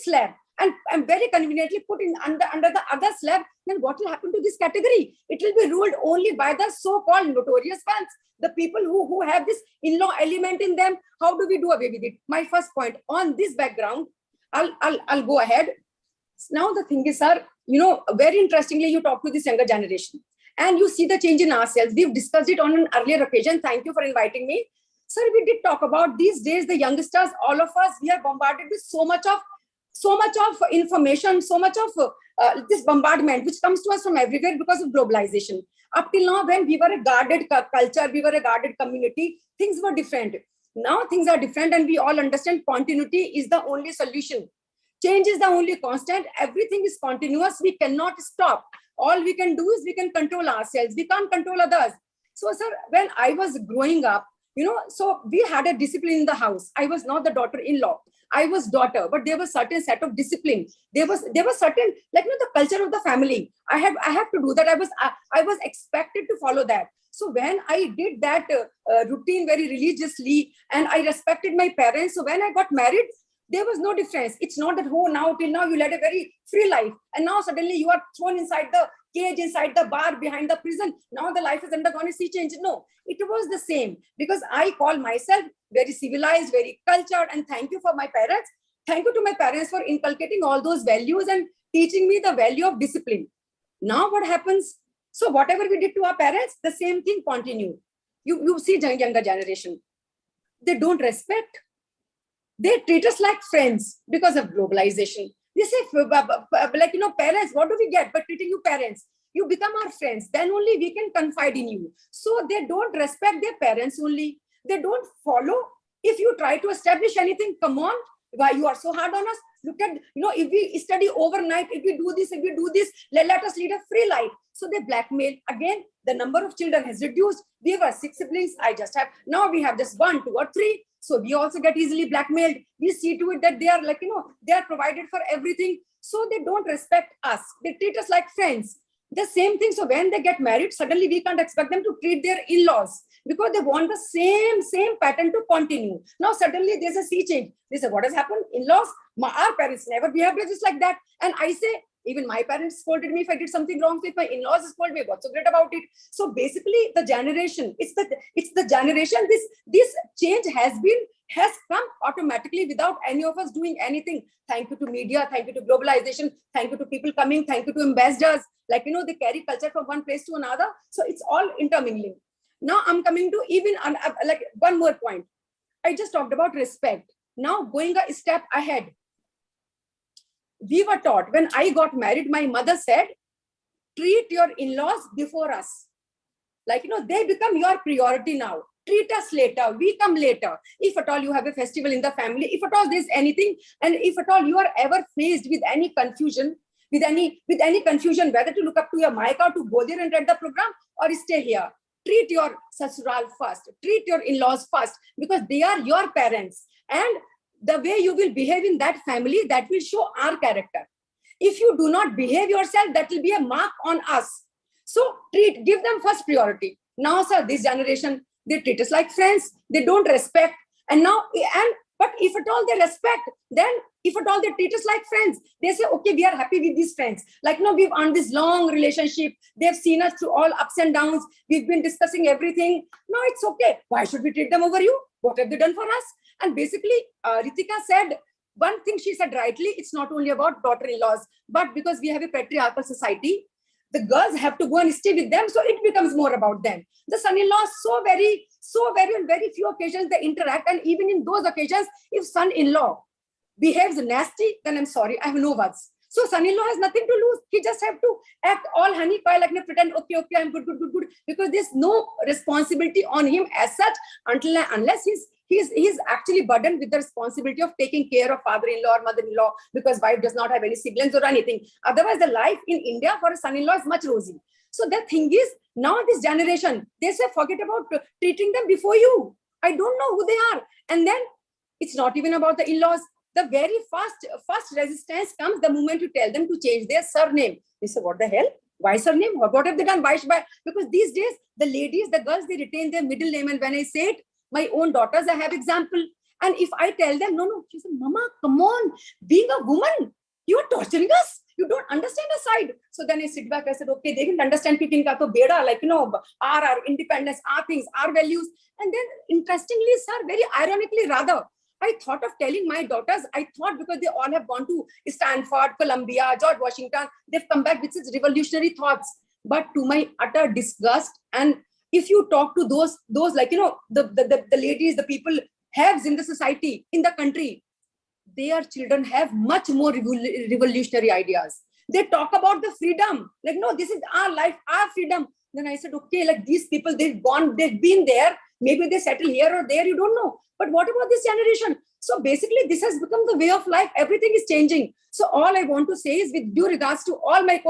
slab and very conveniently put in under the other slab, then what will happen to this category? It will be ruled only by the so-called notorious ones, the people who have this in-law element in them. How do we do away with it? My first point on this background, I'll go ahead. Now the thing is, sir, very interestingly, you talk to this younger generation and you see the change in ourselves. We've discussed it on an earlier occasion. Thank you for inviting me. Sir, we did talk about these days, the youngsters, all of us, we are bombarded with so much of information, so much of this bombardment, which comes to us from everywhere because of globalization. Up till now, when we were a guarded culture, we were a guarded community, things were different. Now things are different and we all understand continuity is the only solution. Change is the only constant. Everything is continuous. We cannot stop. All we can do is we can control ourselves. We can't control others. So, sir, when I was growing up, so we had a discipline in the house. I was not the daughter-in-law. I was daughter, but there was certain set of discipline. There was certain, the culture of the family. I have to do that. I was expected to follow that. So when I did that routine very religiously and I respected my parents, so when I got married, there was no difference. It's not that, till now you led a very free life. And now suddenly you are thrown inside the cage, inside the bar, behind the prison. Now the life has undergone a sea change. No, it was the same because I call myself very civilized, very cultured. And thank you for my parents. Thank you to my parents for inculcating all those values and teaching me the value of discipline. Now what happens? So whatever we did to our parents, the same thing continued. You see younger generation. They don't respect. They treat us like friends because of globalization. They say, parents, what do we get by treating you parents? You become our friends. Then only we can confide in you. So they don't respect their parents only. They don't follow. If you try to establish anything, come on, why you are so hard on us? Look at, if we study overnight, if we do this, let us lead a free life. So they blackmail. Again, the number of children has reduced. We were 6 siblings. Now we have just 1, 2, or 3. So we also get easily blackmailed. We see to it that they are they are provided for everything. So they don't respect us. They treat us like friends. The same thing. So when they get married, suddenly we can't expect them to treat their in-laws because they want the same pattern to continue. Now suddenly there's a sea change. They say, what has happened? In-laws? Our parents never behaved just like that. And I say, even my parents scolded me if I did something wrong. So if my in-laws scolded me, what's so great about it? So basically the generation, it's the generation, this change has come automatically without any of us doing anything. Thank you to media, thank you to globalization, thank you to people coming, thank you to ambassadors. They carry culture from one place to another. So it's all intermingling. Now I'm coming to even one more point. I just talked about respect. Now going a step ahead. We were taught, when I got married, my mother said, treat your in-laws before us. They become your priority now. Treat us later. We come later. If at all you have a festival in the family, if at all there's anything, and if at all you are ever faced with any confusion, whether to look up to your Maika to go there and read the program or stay here, treat your sasural first. Treat your in-laws first because they are your parents. And the way you will behave in that family, that will show our character. If you do not behave yourself, that will be a mark on us. So give them first priority. Now, sir, this generation, they treat us like friends. They don't respect. But if at all they respect, then if at all they treat us like friends, they say, okay, we are happy with these friends. We've earned this long relationship. They've seen us through all ups and downs. We've been discussing everything. No, it's okay. Why should we treat them over you? What have they done for us? And basically, Ritika said, one thing she said rightly, it's not only about daughter-in-laws, but because we have a patriarchal society, the girls have to go and stay with them, so it becomes more about them. The son-in-laws, so very on very few occasions they interact, and even in those occasions, if son-in-law behaves nasty, then I'm sorry, I have no words. So son-in-law has nothing to lose. He just have to act all honey pie, like pretend, okay, I'm good, because there's no responsibility on him as such unless he's actually burdened with the responsibility of taking care of father-in-law or mother-in-law, because wife does not have any siblings or anything. Otherwise, the life in India for a son-in-law is much rosy. So the thing is, now this generation, they say, forget about treating them before you. I don't know who they are. And then it's not even about the in-laws. The very first resistance comes the moment you tell them to change their surname. They say, what the hell? Why surname? What have they done? Why? Because these days, the ladies, the girls, they retain their middle name. And when I say it, my own daughters, I have example. And if I tell them, no, she said, Mama, come on, being a woman, you are torturing us. You don't understand the side. So then I sit back, I said, okay, they didn't understand ki kinka to beda, like, our independence, our things, our values. And then interestingly, sir, very ironically rather, I thought of telling my daughters, because they all have gone to Stanford, Columbia, George Washington, they've come back with such revolutionary thoughts. But to my utter disgust, and if you talk to those like, the ladies, the people, haves in the society, in the country, their children have much more revolutionary ideas. They talk about the freedom. Like, no, this is our life, our freedom. Then I said, okay, like these people, they've been there. Maybe they settle here or there, you don't know. But what about this generation? So basically, this has become the way of life. Everything is changing. So all I want to say is, with due regards to all my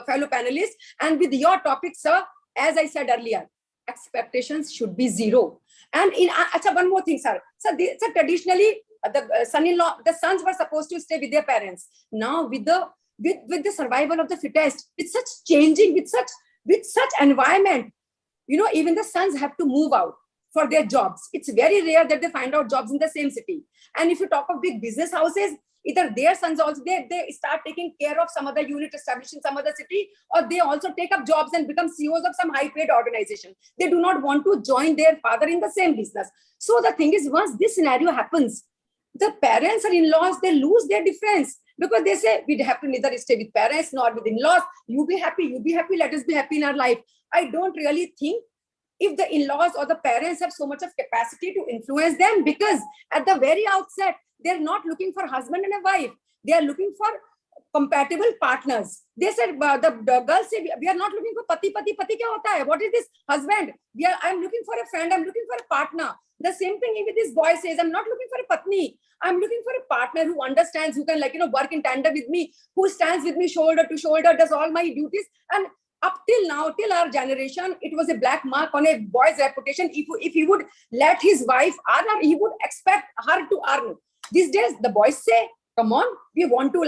fellow panelists and with your topic, sir, as I said earlier, expectations should be zero. And one more thing, sir. So traditionally, the son-in-law, the sons were supposed to stay with their parents. Now, with the survival of the fittest, it's such changing, with such environment, even the sons have to move out for their jobs. It's very rare that they find out jobs in the same city. And if you talk of big business houses, either their sons also, they start taking care of some other unit established in some other city, or they also take up jobs and become CEOs of some high-paid organization. They do not want to join their father in the same business. So the thing is, once this scenario happens, the parents or in-laws, they lose their defense, because they say, we have to neither stay with parents nor with in-laws. You be happy, let us be happy in our life. I don't really think if the in-laws or the parents have so much of capacity to influence them, because at the very outset, they're not looking for husband and a wife. They are looking for compatible partners. They said, the girls say, we are not looking for pati kya hota hai? What is this husband? I'm looking for a friend. I'm looking for a partner. The same thing even this boy says, I'm not looking for a patni. I'm looking for a partner who understands, who can work in tandem with me, who stands with me shoulder to shoulder, does all my duties. And up till now, till our generation, it was a black mark on a boy's reputation. If he would let his wife earn, or he would expect her to earn. These days, the boys say, come on, we want to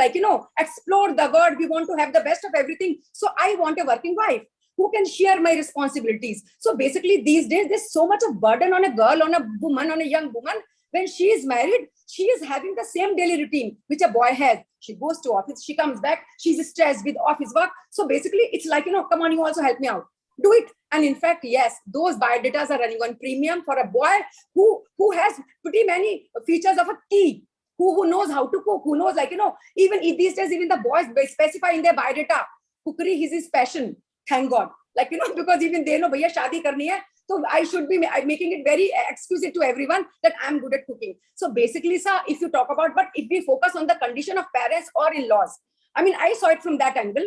explore the world. We want to have the best of everything. So I want a working wife who can share my responsibilities. So basically, these days, there's so much of burden on a girl, on a woman, on a young woman. When she is married, she is having the same daily routine which a boy has. She goes to office, she comes back, she's stressed with office work. So basically, it's like, come on, you also help me out. Do it. And in fact, yes, those biodatas are running on premium for a boy who has pretty many features of a tea, who knows how to cook, who knows, even these days, even the boys specify in their biodata, cookery is his passion. Thank God. Because even they know, bhaiya, shaadi karni hai. So I should be making it very exclusive to everyone that I'm good at cooking. So basically, sir, if you talk about, but if we focus on the condition of parents or in-laws, I saw it from that angle.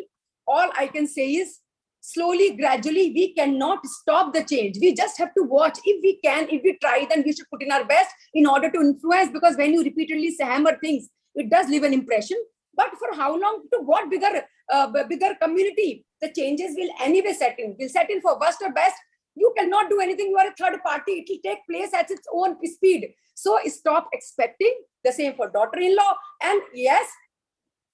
All I can say is, slowly, gradually, we cannot stop the change. We just have to watch. If we can, if we try, then we should put in our best in order to influence, because when you repeatedly hammer things, it does leave an impression. But for how long, to what bigger community? The changes will anyway set in. Will set in for worst or best. You cannot do anything. You are a third party. It will take place at its own speed. So stop expecting. The same for daughter-in-law. And yes,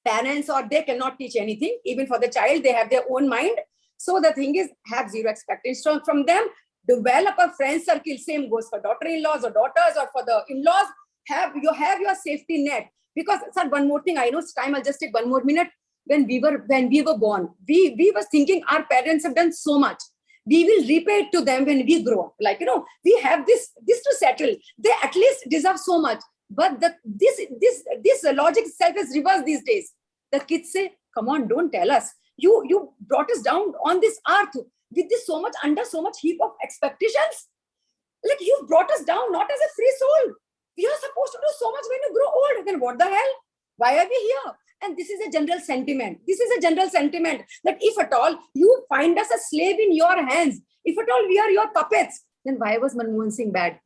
parents, or they cannot teach anything. Even for the child, they have their own mind. So the thing is, have zero expectations from them. Develop a friend circle. Same goes for daughter-in-laws or daughters, or for the in-laws. Have your safety net. Because, sir, one more thing. I know it's time. I'll just take one more minute. When we were born, we were thinking our parents have done so much. We will repay it to them when we grow up. We have this to settle. They at least deserve so much. But this logic itself is reversed these days. The kids say, come on, don't tell us. You brought us down on this earth with this so much heap of expectations. You brought us down not as a free soul. We are supposed to do so much when you grow old. Then what the hell? Why are we here? And this is a general sentiment. This is a general sentiment that if at all you find us a slave in your hands, if at all we are your puppets, then why was Manmohan Singh bad?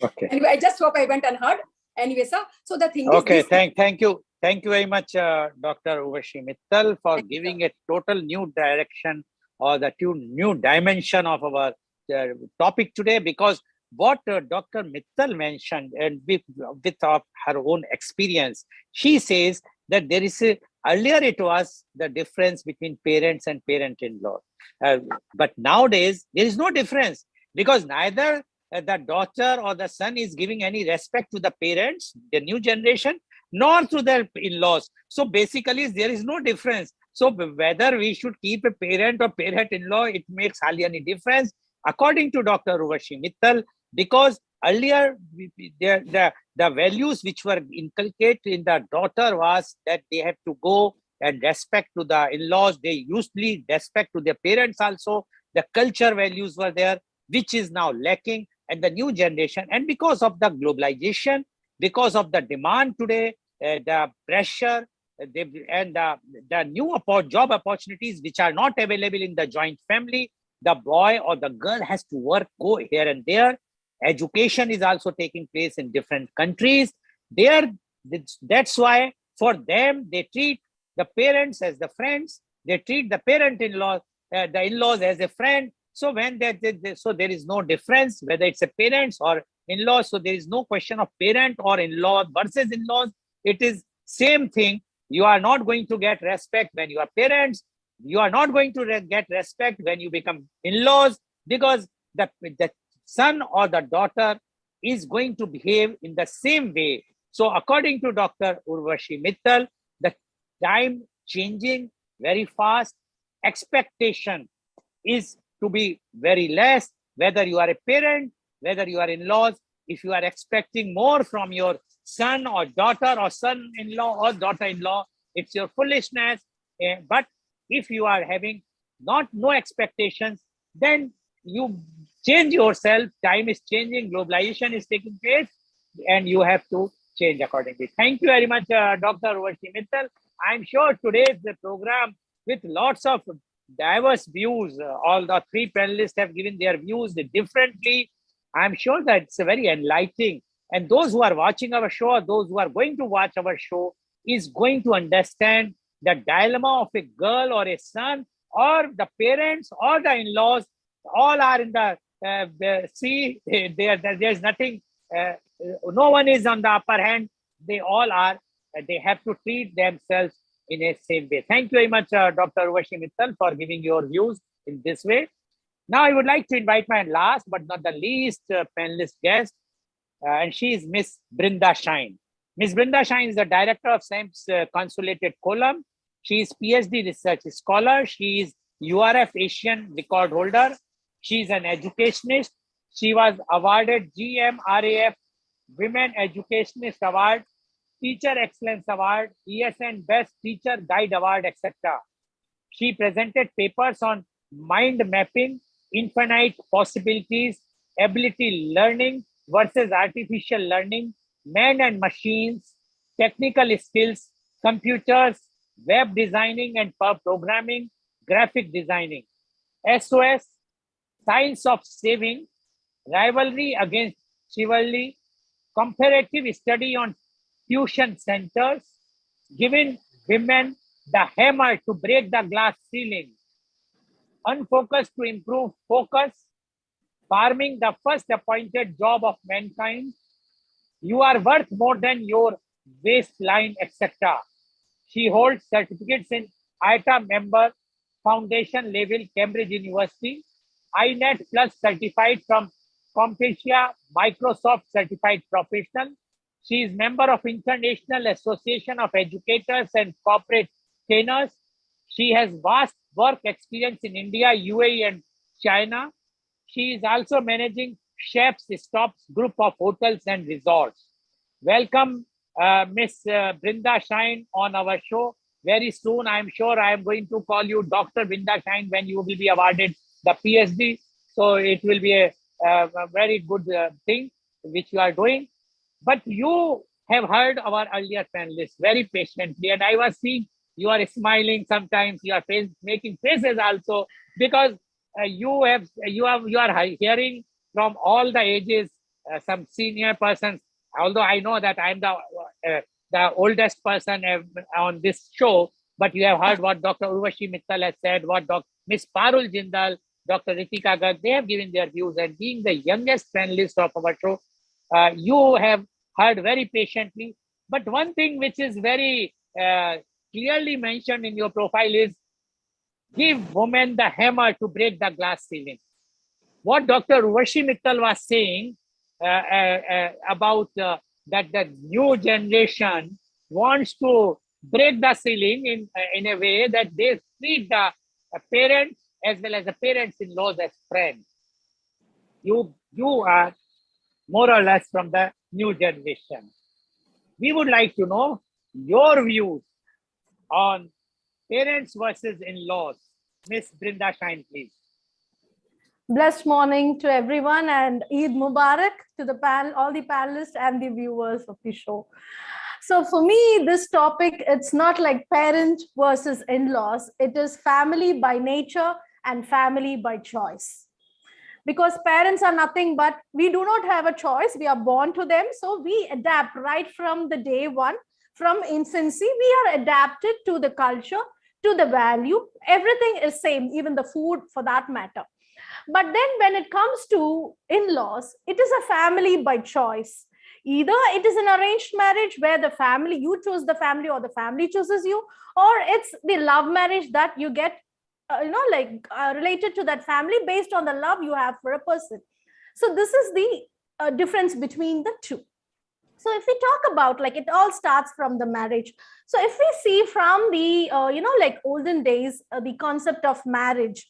Okay. Anyway, I just hope I went unheard. Anyway, sir. So the thing Okay, is, this, thank you very much, Dr. Urvashi Mittal, for Thank you, giving a total new direction or the new dimension of our topic today. Because what Dr. Mittal mentioned, and with her own experience, she says that there is earlier it was the difference between parents and parent-in-law, but nowadays there is no difference, because neither the daughter or the son is giving any respect to the parents, the new generation, nor to their in-laws. So basically, there is no difference. So whether we should keep a parent or parent-in-law, it makes hardly any difference, according to Dr. Urvashi Mittal, because earlier the values which were inculcated in the daughter was that they have to go and respect to the in-laws. They usually respect to their parents also. The culture values were there, which is now lacking. And the new generation, and because of the globalization, because of the demand today, the pressure, and the new job opportunities which are not available in the joint family, the boy or the girl has to work, go here and there. Education is also taking place in different countries. That's why for them, they treat the parents as the friends. They treat the parent-in-law, the in-laws as a friend. So when so there is no difference whether it's a parents or in-laws. So there is no question of parent or in-law versus in-laws. It is same thing. You are not going to get respect when you are parents. You are not going to get respect when you become in-laws, because the son or the daughter is going to behave in the same way. So according to Dr. Urvashi Mittal, the time changing very fast. Expectation is to be very less, whether you are a parent, whether you are in-laws. If you are expecting more from your son or daughter or son-in-law or daughter-in-law, it's your foolishness. But if you are having no expectations, then you change yourself. Time is changing, globalization is taking place, and you have to change accordingly. Thank you very much, Dr. Urvashi Mittal. I'm sure today's program with lots of diverse views. All the three panelists have given their views differently. I'm sure that it's very enlightening. And those who are watching our show, or those who are going to watch our show, is going to understand the dilemma of a girl or a son, or the parents or the in-laws. All are in the sea. There's nothing, no one is on the upper hand. They all are, they have to treat themselves in a same way. Thank you very much, Dr. Urvashi Mittal, for giving your views in this way. Now, I would like to invite my last but not the least panelist guest, and she is Miss Brinda Shine. Miss Brinda Shine is the director of SAIMS Consolidated Column. She is PhD research scholar. She is URF Asian record holder. She is an educationist. She was awarded GMRAF Women Educationist Award, Teacher Excellence Award, ESN Best Teacher Guide Award, etc. She presented papers on mind mapping, infinite possibilities, ability learning versus artificial learning, man and machines, technical skills, computers, web designing and programming, graphic designing, SOS, science of saving, rivalry against chivalry, comparative study on tuition centers, giving women the hammer to break the glass ceiling, unfocused to improve focus, farming the first appointed job of mankind, you are worth more than your waistline, etc. She holds certificates in ITA member, foundation level, Cambridge University, INET Plus certified from Competia, Microsoft certified professional. She is member of International Association of Educators and Corporate Trainers. She has vast work experience in India, UAE, and China. She is also managing Chef's Stops group of hotels and resorts. Welcome, Miss Brinda Shine on our show. Very soon, I'm sure I am going to call you Dr. Brinda Shine when you will be awarded the PhD. So it will be a very good thing which you are doing. But you have heard our earlier panelists very patiently, and I was seeing you are smiling sometimes, you are making faces also, because you are hearing from all the ages, some senior persons. Although I know that I'm the oldest person on this show, but you have heard what Dr. Urvashi Mittal has said, what Ms. Parul Jindal, Dr. Ritika Garg, they have given their views, and being the youngest panelist of our show, you have heard very patiently. But one thing which is very clearly mentioned in your profile is give women the hammer to break the glass ceiling. What Dr. Urvashi Mittal was saying about that the new generation wants to break the ceiling in a way that they treat the parents as well as the parents-in-laws as friends. You are more or less from the new generation. We would like to know your views on parents versus in-laws. Miss Brinda Shine, please. Blessed morning to everyone, and Eid Mubarak to the panel, all the panelists and the viewers of the show. So for me, this topic, it's not like parent versus in-laws. It is family by nature and family by choice. Because parents are nothing but, we do not have a choice. We are born to them. So we adapt right from the day one, from infancy. We are adapted to the culture, to the value. Everything is same, even the food for that matter. But then when it comes to in-laws, it is a family by choice. Either it is an arranged marriage where the family, you choose the family or the family chooses you, or it's the love marriage that you get related to that family based on the love you have for a person. So this is the difference between the two. So if we talk about, like, it all starts from the marriage. So if we see from the olden days, the concept of marriage,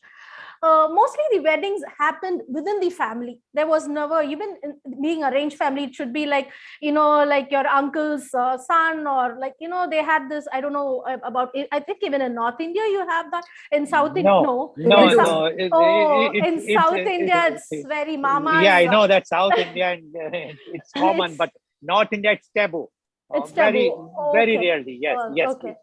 mostly the weddings happened within the family. There was never, even in being arranged family, it should be like, like your uncle's son, or like, they had this, I don't know about it. I think even in North India, you have that. In South India, No. In South India, it's very mama's. Yeah, I know that South India, and it's common, but North India, it's taboo. It's taboo. Very rarely. Yes, yes. Okay.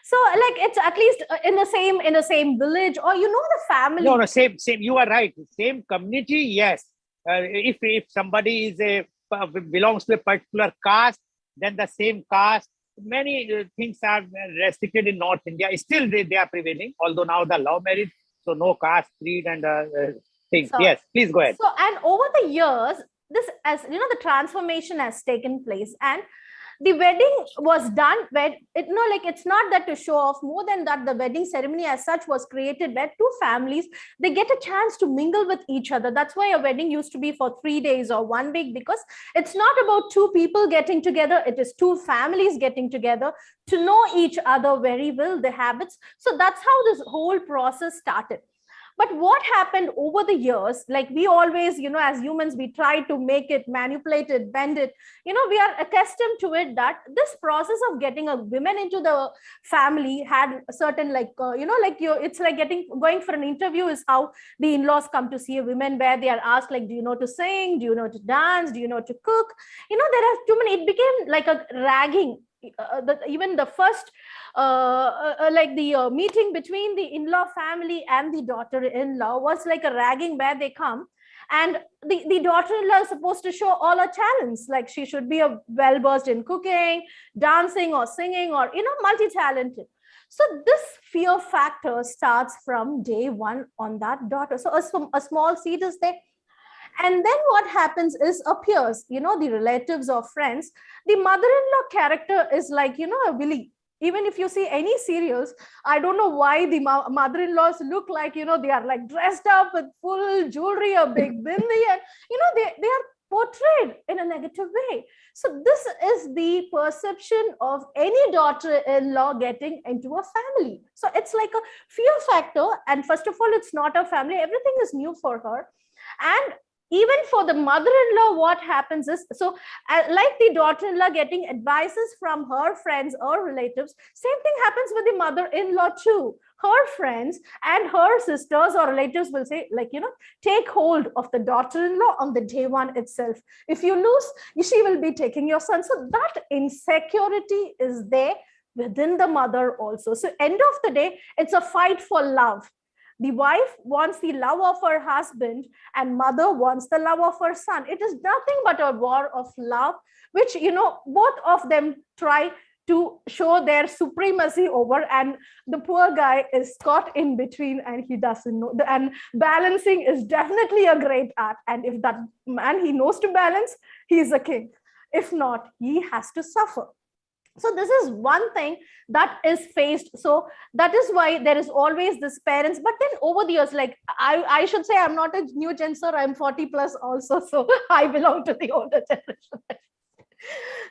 So, like, it's at least in the same village, or the family. No, same. You are right. Same community, yes. If somebody belongs to a particular caste, then the same caste. Many things are restricted in North India. Still, they are prevailing. Although now the love marriage, so no caste, creed, and things. So, yes, please go ahead. So, and over the years, this, as the transformation has taken place, and the wedding was done where it's not that to show off. More than that, the wedding ceremony as such was created where two families, they get a chance to mingle with each other. That's why a wedding used to be for 3 days or 1 week, because it's not about two people getting together. It is two families getting together to know each other very well, the habits. So that's how this whole process started. But what happened over the years, like we always, as humans, we try to make it, manipulate it, bend it. We are accustomed to it, that this process of getting a woman into the family had a certain, it's like going for an interview is how the in-laws come to see a woman, where they are asked, like, do you know to sing? Do you know to dance? Do you know to cook? There are too many. It became like a ragging. Even the first meeting between the in-law family and the daughter-in-law was like a ragging, where they come, and the daughter-in-law is supposed to show all her talents, like she should be well versed in cooking, dancing, or singing, or multi-talented. So this fear factor starts from day one on that daughter. So a small seed is there. And then what happens is appears, the relatives or friends, the mother-in-law character is like, a Willy. Even if you see any serials, I don't know why the mother-in-laws look like, they are like dressed up with full jewelry, a big bindi, and, they are portrayed in a negative way. So this is the perception of any daughter-in-law getting into a family. So it's like a fear factor. And first of all, it's not a family. Everything is new for her. And even for the mother-in-law, what happens is, so like the daughter-in-law getting advices from her friends or relatives, same thing happens with the mother-in-law too. Her friends and her sisters or relatives will say, like, take hold of the daughter-in-law on the day one itself. If you lose, she will be taking your son. So that insecurity is there within the mother also. So end of the day, it's a fight for love. The wife wants the love of her husband and mother wants the love of her son. It is nothing but a war of love, which, both of them try to show their supremacy over, and the poor guy is caught in between and he doesn't know. And balancing is definitely a great art. And if that man, he knows to balance, he is a king. If not, he has to suffer. So this is one thing that is faced. So that is why there is always this parents. But then over the years, like I should say, I'm not a new gen, sir. I'm 40 plus also. So I belong to the older generation.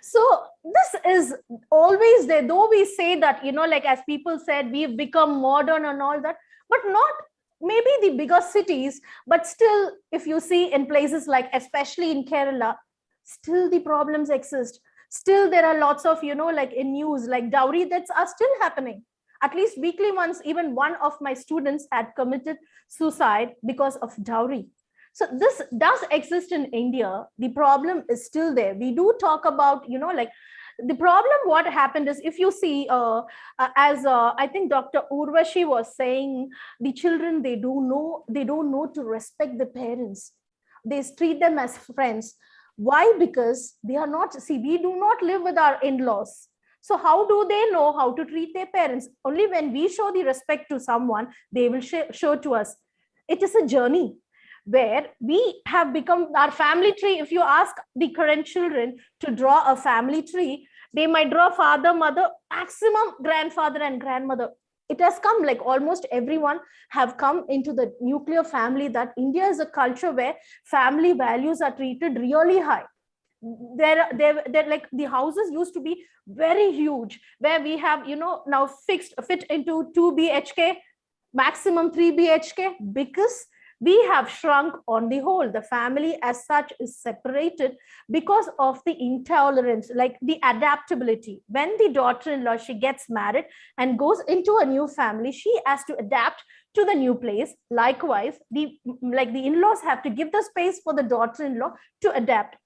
So this is always there, though we say that, like as people said, we've become modern and all that, but not maybe the bigger cities, but still, if you see in places like, especially in Kerala, still the problems exist. Still, there are lots of, like in news, like dowry deaths are still happening. At least weekly once, even one of my students had committed suicide because of dowry. So this does exist in India. The problem is still there. We do talk about, like the problem, what happened is, if you see, I think Dr. Urvashi was saying, the children, they don't know to respect the parents. They treat them as friends. Why? Because they are not, we do not live with our in-laws. So how do they know how to treat their parents? Only when we show the respect to someone, they will show to us. It is a journey where we have become our family tree. If you ask the current children to draw a family tree, they might draw father, mother, maximum grandfather and grandmother. It has come, like almost everyone have come into the nuclear family, that India is a culture where family values are treated really high. They're like, the houses used to be very huge, where we have, now fit into 2 BHK, maximum 3 BHK, because we have shrunk on the whole. The family as such is separated because of the intolerance, like the adaptability. When the daughter-in-law, she gets married and goes into a new family, she has to adapt to the new place. Likewise, the in-laws have to give the space for the daughter-in-law to adapt.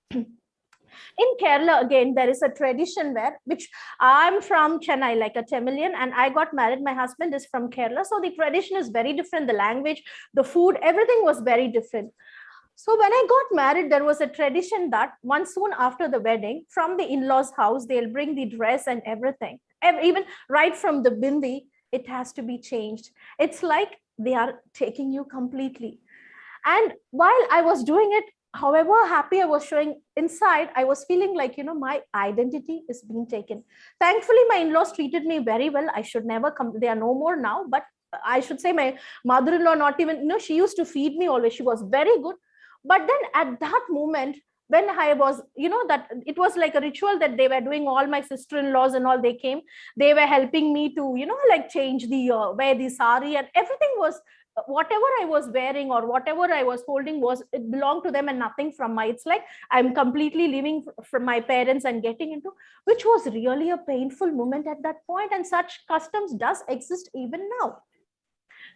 In Kerala, again, there is a tradition which I'm from Chennai, like a Tamilian, and I got married. My husband is from Kerala. So the tradition is very different. The language, the food, everything was very different. So when I got married, there was a tradition that soon after the wedding, from the in-laws' house, they'll bring the dress and everything. Even right from the bindi, it has to be changed. It's like they are taking you completely. And while I was doing it, however happy I was showing inside, I was feeling like, my identity is being taken. Thankfully, my in-laws treated me very well. I should never come. They are no more now, but I should say my mother-in-law, not even, she used to feed me always. She was very good. But then at that moment, when I was, that it was like a ritual that they were doing, all my sister-in-laws and all, they came, they were helping me to, like change wear the sari, and everything was, whatever I was wearing or whatever I was holding it belonged to them and nothing from it's like I'm completely living from my parents and getting into, which was really a painful moment at that point. And such customs does exist even now.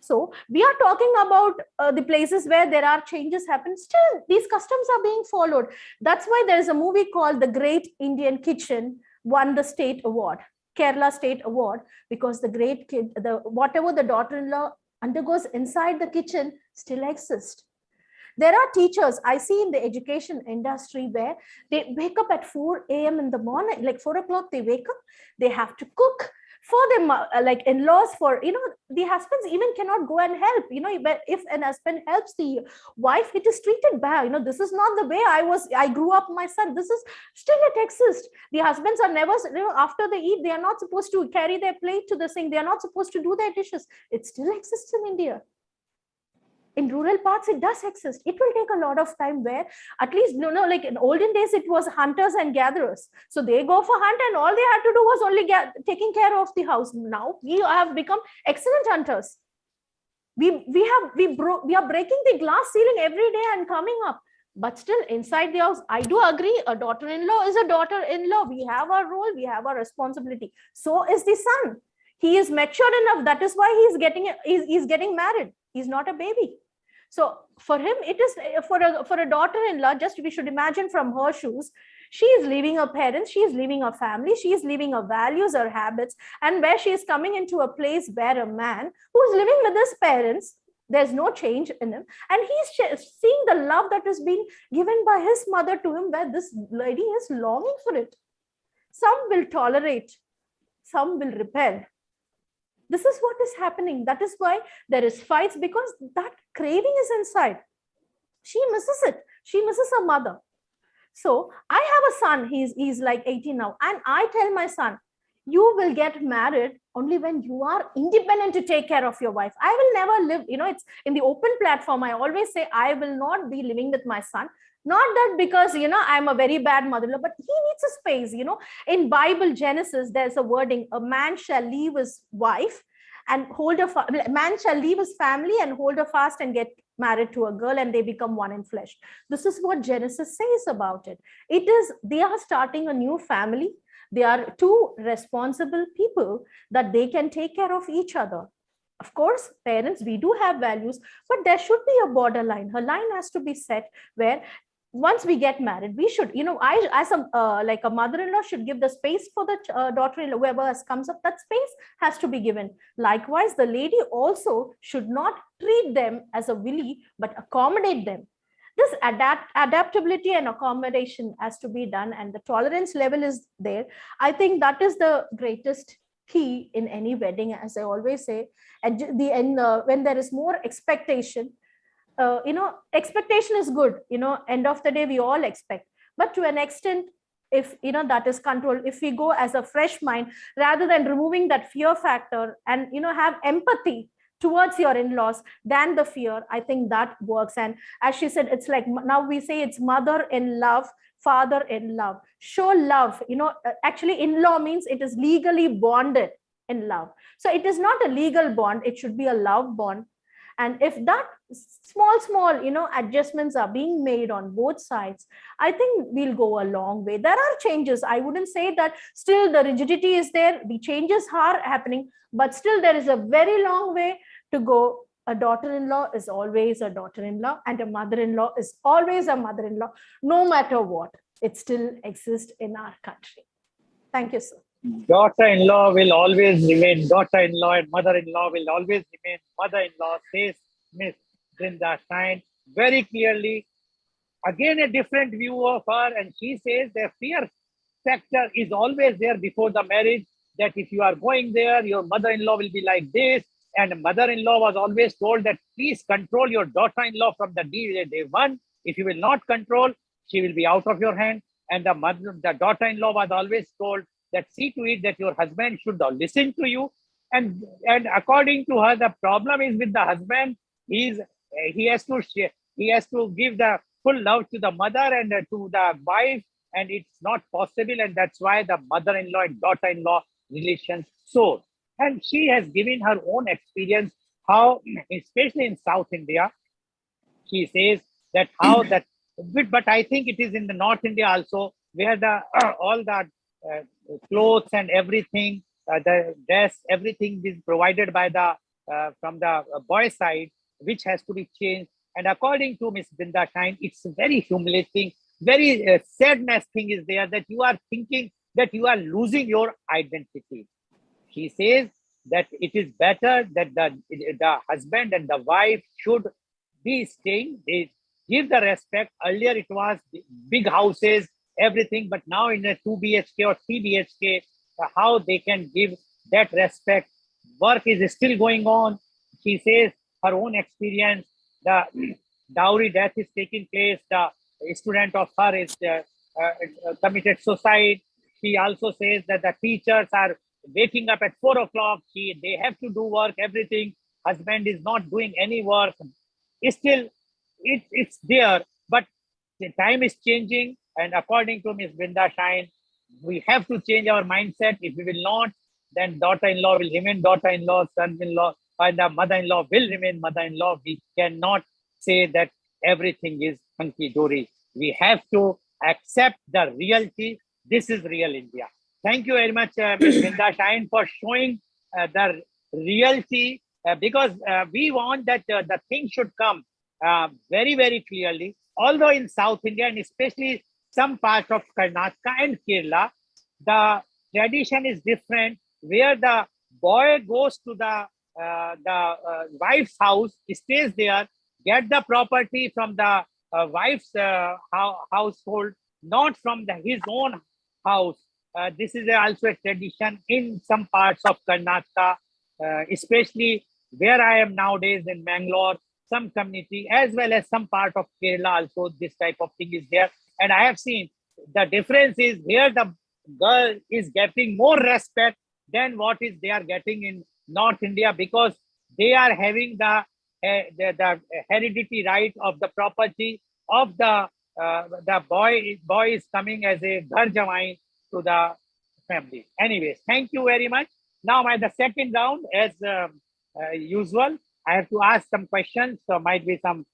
So we are talking about the places where there are changes happen. Still, these customs are being followed. That's why there is a movie called The Great Indian Kitchen, won the state award, Kerala State Award, because whatever the daughter-in-law undergoes inside the kitchen still exists. There are teachers I see in the education industry where they wake up at 4 a.m. in the morning, like 4 o'clock they wake up, they have to cook for them, like in-laws, for, the husbands even cannot go and help. If an husband helps the wife, it is treated bad. This is not the way I grew up, my son. This is still, it exists. The husbands are never, after they eat, they are not supposed to carry their plate to the sink. They are not supposed to do their dishes. It still exists in India. In rural parts, it does exist. It will take a lot of time, where at least, like in olden days, it was hunters and gatherers. So they go for hunt and all they had to do was only taking care of the house. Now we have become excellent hunters. We are breaking the glass ceiling every day and coming up. But still inside the house, I do agree, a daughter-in-law is a daughter-in-law. We have our role, we have our responsibility. So is the son. He is matured enough. That is why he's getting married. He's not a baby. So for him, it is for a daughter-in-law, just we should imagine from her shoes, she is leaving her parents, she is leaving her family, she is leaving her values, her habits, and where she is coming into a place where a man who is living with his parents, there's no change in him, and he's seeing the love that is being given by his mother to him, where this lady is longing for it. Some will tolerate, some will repel. This is what is happening. That is why there is fights, because that craving is inside. She misses it. She misses her mother. So I have a son, he's like 18 now, and I tell my son, you will get married only when you are independent to take care of your wife. I will never live, it's in the open platform. I always say I will not be living with my son. Not that because, I'm a very bad mother-in-law, but he needs a space, In Bible Genesis, there's a wording, a man shall leave his wife and man shall leave his family and hold her fast and get married to a girl, and they become one in flesh. This is what Genesis says about it. They are starting a new family. They are two responsible people that they can take care of each other. Of course, parents, we do have values, but there should be a borderline. Her line has to be set where once we get married, we should, I, as a mother-in-law, should give the space for the daughter-in-law. Whoever comes up, that space has to be given. Likewise, the lady also should not treat them as a willy, but accommodate them. This adaptability and accommodation has to be done, and the tolerance level is there. I think that is the greatest key in any wedding, as I always say. At the end, when there is more expectation, expectation is good. End of the day, we all expect, but to an extent, if that is controlled, if we go as a fresh mind rather than removing that fear factor and have empathy towards your in-laws than the fear, I think that works. And as she said, it's like now we say it's mother in love, father in love. Show love. Actually, in-law means it is legally bonded in love. So it is not a legal bond, it should be a love bond. And if that small, adjustments are being made on both sides, I think we'll go a long way. There are changes. I wouldn't say that still the rigidity is there. The changes are happening, but still there is a very long way to go. A daughter-in-law is always a daughter-in-law, and a mother-in-law is always a mother-in-law, no matter what. It still exists in our country. Thank you, sir. Daughter-in-law will always remain daughter-in-law, and mother-in-law will always remain mother-in-law, says Miss Brinda Shine very clearly. Again, a different view of her, and she says the fear factor is always there before the marriage, that if you are going there, your mother-in-law will be like this. And mother-in-law was always told that please control your daughter-in-law from the day one. If you will not control, she will be out of your hand. And the daughter-in-law was always told that see to it that your husband should listen to you. And according to her, the problem is with the husband. He has to give the full love to the mother and to the wife, and it's not possible. And that's why the mother-in-law and daughter-in-law relations soar. And she has given her own experience how, especially in South India, she says that how that. But I think it is in the North India also, where all the clothes and everything, the dress, everything is provided by from the boy side, which has to be changed. And according to Miss Brinda Shine, it's very humiliating, very sadness thing is there, that you are thinking that you are losing your identity. She says that it is better that the husband and the wife should be staying. They give the respect. Earlier it was big houses, everything, but now in a 2 BHK or 3 BHK, how they can give that respect. Work is still going on. She says her own experience, the dowry death is taking place. The student of her is committed suicide. She also says that the teachers are waking up at 4 o'clock. They have to do work, everything. Husband is not doing any work. Still, it's there, but the time is changing. And according to Ms. Brinda Shine, we have to change our mindset. If we will not, then daughter-in-law will remain daughter-in-law, son-in-law, and the mother-in-law will remain mother-in-law. We cannot say that everything is hunky dory. We have to accept the reality. This is real India. Thank you very much, Ms. Brinda Shine, for showing the reality, because we want that the thing should come very, very clearly. Although in South India, and especially some parts of Karnataka and Kerala, the tradition is different, where the boy goes to the wife's house, stays there, get the property from the wife's household, not from his own house. This is also a tradition in some parts of Karnataka, especially where I am nowadays in Mangalore, some community, as well as some part of Kerala also, this type of thing is there. And I have seen the difference is here the girl is getting more respect than what is they are getting in North India, because they are having the hereditary right of the property of the boy is coming as a ghar jawai to the family. Anyways, thank you very much. Now, the second round, as usual, I have to ask some questions. So might be some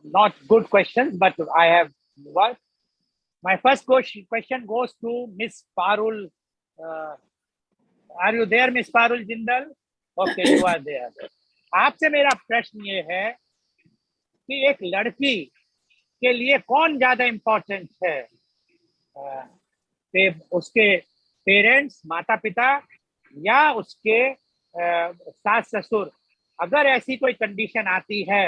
not good questions, but I have what. My first question goes to Miss Parul. Are you there, Miss Parul Jindal? Okay, you are there. आपसे मेरा प्रश्न ये है कि एक लड़की के लिए कौन ज्यादा इम्पोर्टेंट है, उसके पेरेंट्स, माता पिता, या उसके सास ससुर? अगर ऐसी कोई कंडीशन आती है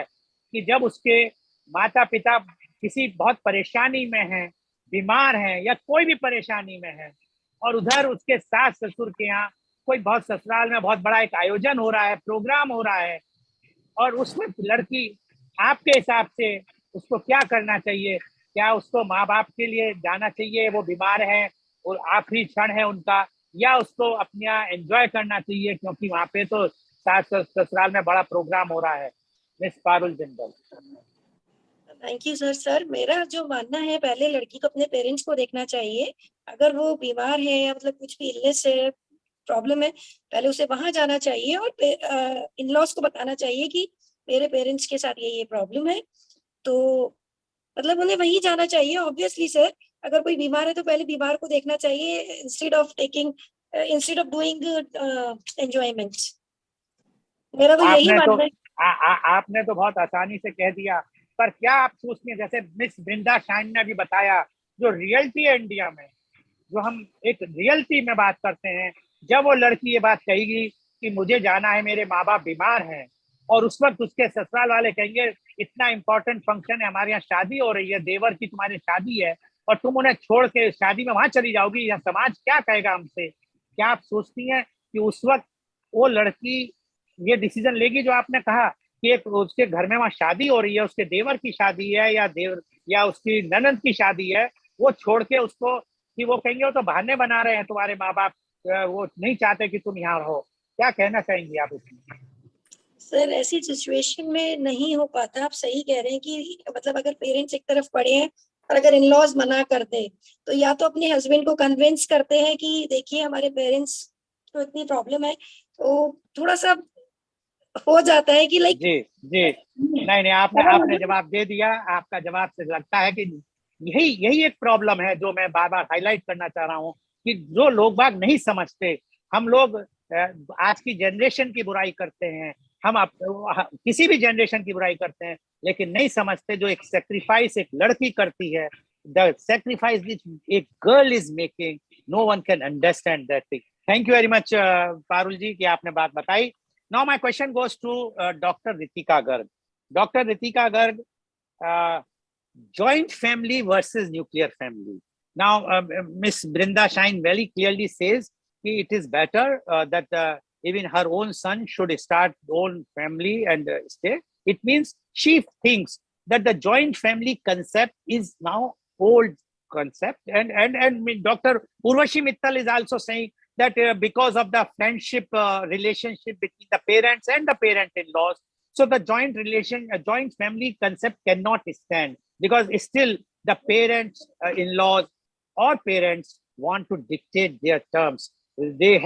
कि जब उसके माता पिता किसी बहुत परेशानी में हैं, बीमार हैं, या कोई भी परेशानी में है, और उधर उसके सास ससुर के यहाँ कोई बहुत ससुराल में बहुत बड़ा एक आयोजन हो रहा है, प्रोग्राम हो रहा है, और उसमें लड़की, आपके हिसाब से उसको क्या करना चाहिए? क्या उसको माँ बाप के लिए जाना चाहिए, वो बीमार हैं और आखिरी क्षण है उनका, या उसको अपने यहाँ एंजॉय करना चाहिए क्योंकि वहाँ पे तो सास ससुराल में बड़ा प्रोग्राम हो रहा है? Miss Parul Jindal. Thank you sir. मेरा जो मानना है, पहले लड़की को अपने पेरेंट्स को देखना चाहिए। अगर वो बीमार है या मतलब कुछ भी इलनेस है, प्रॉब्लम है, पहले उसे वहां जाना चाहिए और इन लॉज को बताना चाहिए कि मेरे पेरेंट्स के साथ ये प्रॉब्लम है, तो मतलब उन्हें वहीं जाना चाहिए। ऑब्वियसली सर, अगर कोई बीमार है तो पहले बीमार को देखना चाहिए, इंस्टेड ऑफ डूइंग एंजॉयमेंट। मेरा तो यही मानना है। आपने तो बहुत आसानी से कह दिया, पर क्या आप सोचती हैं, जैसे मिस ब्रिंदा शाइन ने भी बताया, जो रियलिटी है इंडिया में, जो हम एक रियलिटी में बात करते हैं, जब वो लड़की ये बात कहेगी कि मुझे जाना है, मेरे माँ बाप बीमार हैं, और उस वक्त उसके ससुराल वाले कहेंगे इतना इंपॉर्टेंट फंक्शन है, हमारे यहाँ शादी हो रही है, देवर की तुम्हारी शादी है, और तुम उन्हें छोड़ के शादी में वहां चली जाओगी, या समाज क्या कहेगा हमसे? क्या आप सोचती हैं कि उस वक्त वो लड़की ये डिसीजन लेगी जो आपने कहा कि एक उसके घर में वहां शादी हो रही है, उसके देवर की शादी है या उसकी ननद की शादी है, वो छोड़ के उसको, कि वो कहेंगे वो तो बहाने बना रहे हैं तुम्हारे माँ बाप, वो नहीं चाहते कि तुम यहाँ रहो? क्या कहना चाहेंगी आप इसमें? सर, ऐसी सिचुएशन में नहीं हो पाता। आप सही कह रहे हैं कि मतलब अगर पेरेंट्स एक तरफ पड़े हैं और अगर इन लॉज मना कर दे, तो या तो अपने हस्बैंड को कन्विंस करते हैं कि देखिए हमारे पेरेंट्स को इतनी प्रॉब्लम है, तो थोड़ा सा हो जाता है कि लाइक जी नहीं आपने जवाब दे दिया। आपका जवाब से लगता है कि यही एक प्रॉब्लम है जो मैं बार बार हाईलाइट करना चाह रहा हूँ, कि जो लोग बाग नहीं समझते। हम लोग आज की जनरेशन की बुराई करते हैं, हम किसी भी जनरेशन की बुराई करते हैं, लेकिन नहीं समझते जो एक सेक्रीफाइस एक लड़की करती है, the sacrifice which a girl is making, no one can understand that thing. Thank you very much Parul ji कि आपने बात बताई। Now my question goes to doctor Ritika Garg. Doctor Ritika Garg, joint family versus nuclear family. Now, Miss Brinda Shine very clearly says it is better that even her own son should start own family and stay. It means she thinks that the joint family concept is now old concept, and Dr. Urvashi Mittal is also saying that because of the friendship relationship between the parents and the parent-in-laws, so the joint family concept cannot stand, because still the parents in-laws or parents want to dictate their terms. They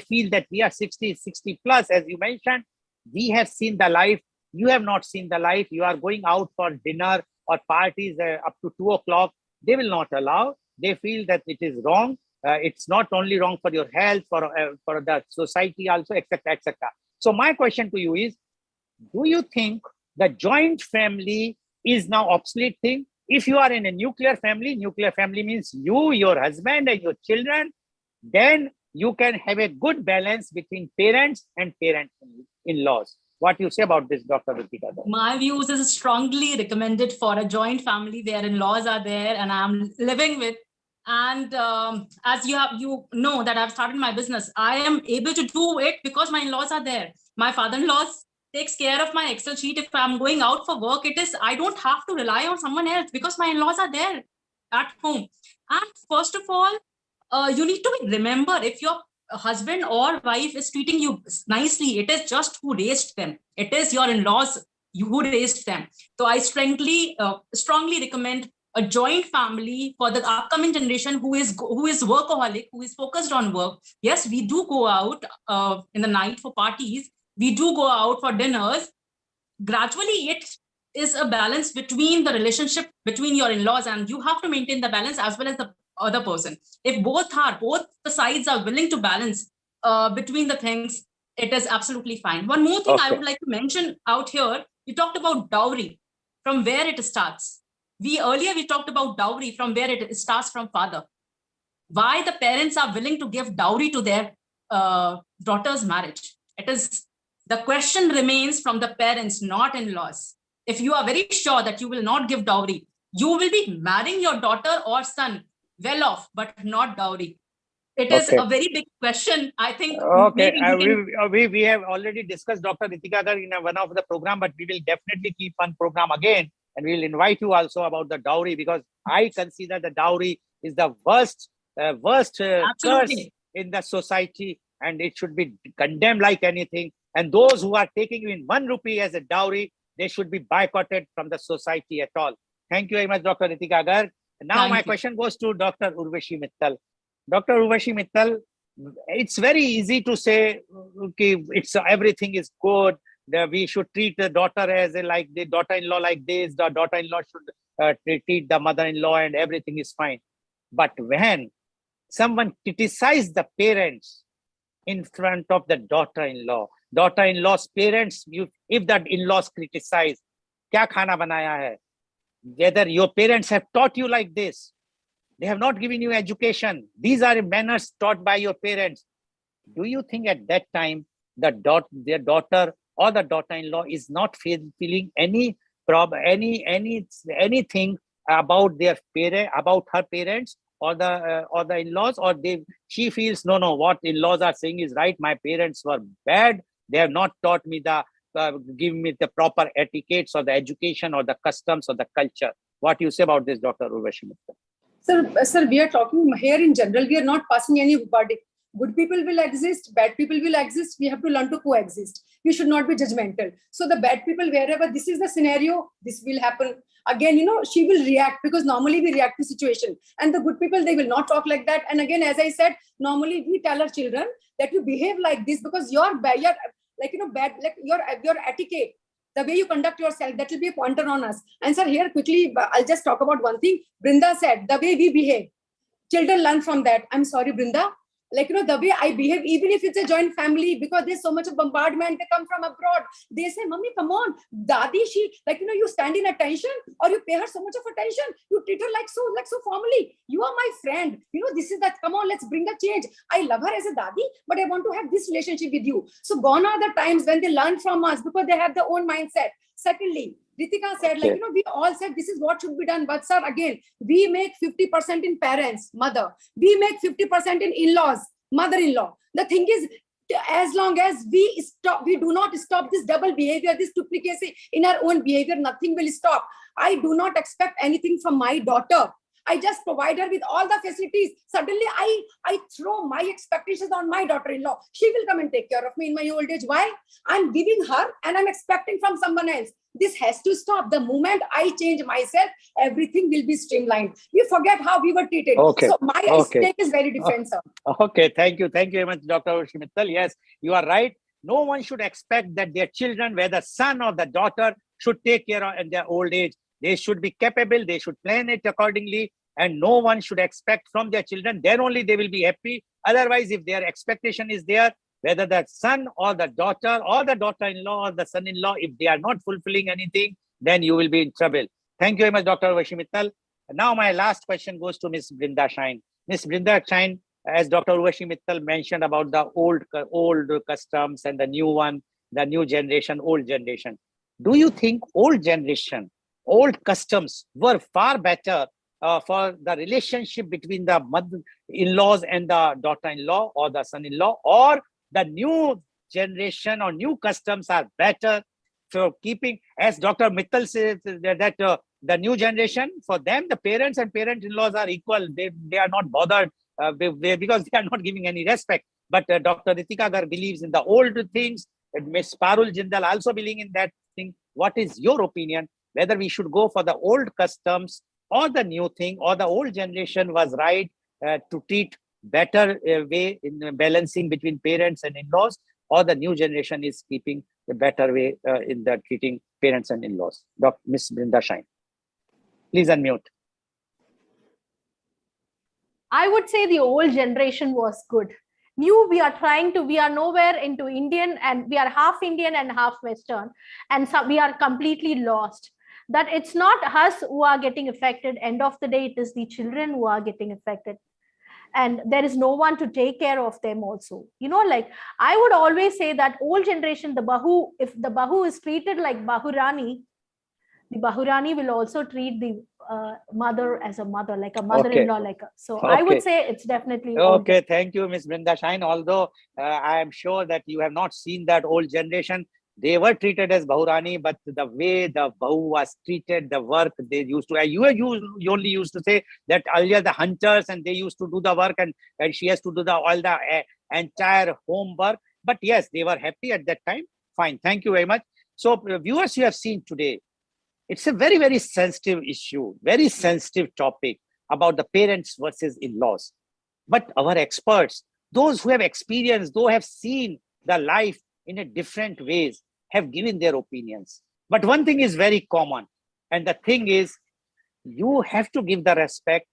feel that we are 60 plus, as you mentioned. We have seen the life, you have not seen the life. You are going out for dinner or parties up to 2 o'clock, they will not allow. They feel that it is wrong. It's not only wrong for your health, for the society also, etc., etc. So my question to you is, do you think the joint family is now obsolete thing? If you are in a nuclear family means you, your husband, and your children, then you can have a good balance between parents and parent-in-laws. What do you say about this, Dr. Ritika? My views is strongly recommended for a joint family where in-laws are there and I'm living with. And as you know that I've started my business, I am able to do it because my in-laws are there. My father-in-laws takes care of my Excel sheet. If I'm going out for work, I don't have to rely on someone else because my in-laws are there at home. And first of all, you need to remember, if your husband or wife is treating you nicely, it is just who raised them. It is your in-laws who raised them. So I strongly recommend a joint family for the upcoming generation who is workaholic, who is focused on work. Yes, we do go out in the night for parties. We do go out for dinners. Gradually, it is a balance between the relationship between your in-laws, and you have to maintain the balance as well as the other person. If both the sides are willing to balance between the things, it is absolutely fine. One more thing I would like to mention out here, you talked about dowry, from where it starts. Earlier we talked about dowry, from where it starts from father. Why the parents are willing to give dowry to their daughter's marriage? The question remains from the parents, not in-laws. If you are very sure that you will not give dowry, you will be marrying your daughter or son well off, but not dowry. It is a very big question. I think. Okay, we have already discussed Dr. Ritika in one of the program, but we will definitely keep one program again, and we will invite you also about the dowry, because I consider the dowry is the worst curse in the society, and it should be condemned like anything. And those who are taking in 1 rupee as a dowry, they should be boycotted from the society at all. Thank you very much, Dr. Ritika Garg. Now my question goes to Dr. Urvashi Mittal. Dr. Urvashi Mittal, it's very easy to say, okay, everything is good. We should treat the daughter as like the daughter-in-law like this. The daughter-in-law should treat the mother-in-law, and everything is fine. But when someone criticizes the parents in front of the daughter-in-law's parents, if that in-laws criticize, kya khana banaya hai? Whether your parents have taught you like this, they have not given you education. These are manners taught by your parents. Do you think at that time their daughter or the daughter-in-law is not feeling anything about their parent, about her parents or the in-laws, or she feels no, what in-laws are saying is right. My parents were bad. They have not taught me give me the proper etiquettes or the education or the customs or the culture. What do you say about this, Dr. Urvashi Mittal? Sir, we are talking here in general. We are not passing any verdict. Good people will exist, bad people will exist. We have to learn to coexist. We should not be judgmental. So the bad people, wherever this is the scenario, this will happen. Again, she will react, because normally we react to situation. And the good people, they will not talk like that. And again, as I said, normally we tell our children that you behave like this because your etiquette, the way you conduct yourself, that will be a pointer on us. And sir, here quickly, I'll just talk about one thing. Brinda said, the way we behave, children learn from that. I'm sorry, Brinda. The way I behave, even if it's a joint family, because there's so much of bombardment, they come from abroad. They say, Mommy, come on. Dadi, you stand in attention, or you pay her so much of attention. You treat her like so formally. You are my friend. This is that. Come on, let's bring the change. I love her as a dadi, but I want to have this relationship with you. So gone are the times when they learn from us, because they have their own mindset. Secondly, Ritika said, we all said this is what should be done. But sir, again, we make 50% in parents, mother. We make 50% in in-laws, mother-in-law. The thing is, as long as we do not stop this double behavior, this duplicacy in our own behavior, nothing will stop. I do not expect anything from my daughter. I just provide her with all the facilities. Suddenly, I throw my expectations on my daughter-in-law. She will come and take care of me in my old age. Why? I'm giving her and I'm expecting from someone else. This has to stop. The moment I change myself, everything will be streamlined. We forget how we were treated. Okay. So my stake is very different, sir. Okay, thank you. Thank you very much, Dr. Urvashi Mittal. Yes, you are right. No one should expect that their children, whether son or the daughter, should take care of in their old age. They should be capable. They should plan it accordingly. And no one should expect from their children. Then only they will be happy. Otherwise, if their expectation is there, whether the son or the daughter-in-law or the son-in-law, if they are not fulfilling anything, then you will be in trouble. Thank you very much, Dr. Urvashi Mittal. Now my last question goes to Ms. Brinda Shine. Ms. Brinda Shine, as Dr. Urvashi Mittal mentioned about the old customs and the new one, the new generation, old generation. Do you think old generation, old customs were far better for the relationship between the mother-in-laws and the daughter-in-law or the son-in-law, or the new generation or new customs are better for keeping, as Dr. Mittal says, that the new generation, for them, the parents and parent-in-laws are equal. They are not bothered because they are not giving any respect. But Dr. Ritika Gar believes in the old things. Ms. Parul Jindal also believes in that thing. What is your opinion? Whether we should go for the old customs or the new thing, or the old generation was right to treat better way in balancing between parents and in-laws, or the new generation is keeping the better way in the treating parents and in-laws? Dr. Ms. Brinda Shine, please unmute. I would say the old generation was good. New, we are nowhere into Indian, and we are half Indian and half Western, and so we are completely lost. That it's not us who are getting affected. End of the day, it is the children who are getting affected. And there is no one to take care of them also. Like I would always say that old generation, the Bahu, if the Bahu is treated like Bahurani, the Bahurani will also treat the mother as a mother, like a mother-in-law, so I would say it's definitely okay. older. Thank you, Ms. Brinda Shine. Although I am sure that you have not seen that old generation, they were treated as Bahurani, but the way the Bahu was treated, the work they used to, you only used to say that earlier the hunters and they used to do the work, and she has to do all the entire homework. But yes, they were happy at that time. Fine. Thank you very much. So viewers, you have seen today, it's a very, very sensitive issue, very sensitive topic about the parents versus in-laws. But our experts, those who have experienced, those who have seen the life in a different ways, have given their opinions. But one thing is very common, and the thing is, you have to give the respect.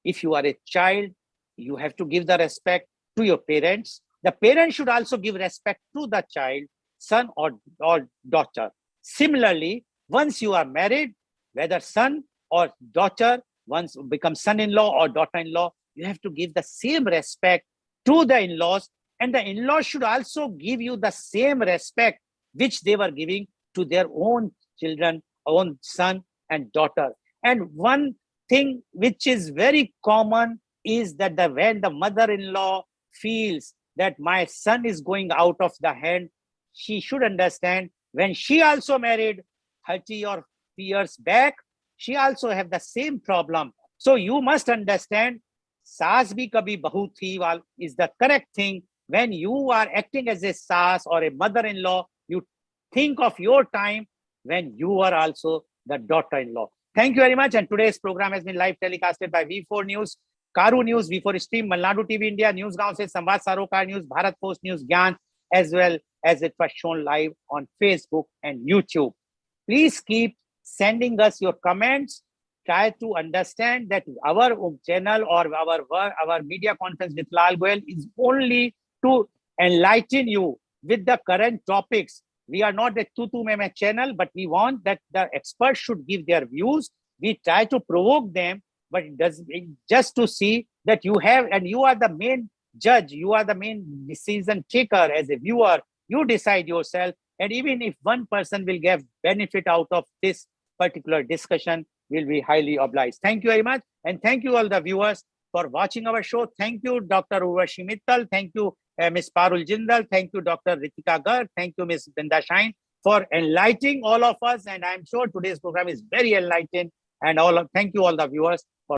If you are a child, you have to give the respect to your parents. The parents should also give respect to the child, son or daughter. Similarly, once you are married, whether son or daughter, once become son-in-law or daughter-in-law, you have to give the same respect to the in-laws, and the in-laws should also give you the same respect which they were giving to their own children, own son and daughter. And one thing which is very common is that when the mother-in-law feels that my son is going out of the hand, she should understand when she also married 30 or years back, she also have the same problem. So you must understand, saas bhi kabhi bahu thi is the correct thing. When you are acting as a saas or a mother-in-law, you think of your time when you are also the daughter-in-law. Thank you very much. And today's program has been live telecasted by V4 News, Karu News, V4 Stream, Malnadu TV India, Newsgaon se Samvad Sarokar News, Bharat Post News, Gyan, as well as it was shown live on Facebook and YouTube. Please keep sending us your comments. Try to understand that our channel or our media conference with Lal Goyal is only to enlighten you with the current topics. We are not a tutu meme channel, but we want that the experts should give their views. We try to provoke them, but just to see that you have, and you are the main judge, you are the main decision taker as a viewer. You decide yourself. And even if one person will get benefit out of this particular discussion, we'll be highly obliged. Thank you very much. And thank you all the viewers for watching our show. Thank you, Dr. Urvashi Mittal. Thank you, Ms. Parul Jindal. Thank you, Dr. Ritika Garg. Thank you, Ms. Brinda Shine, for enlightening all of us. And I'm sure today's program is very enlightening. And thank you all the viewers for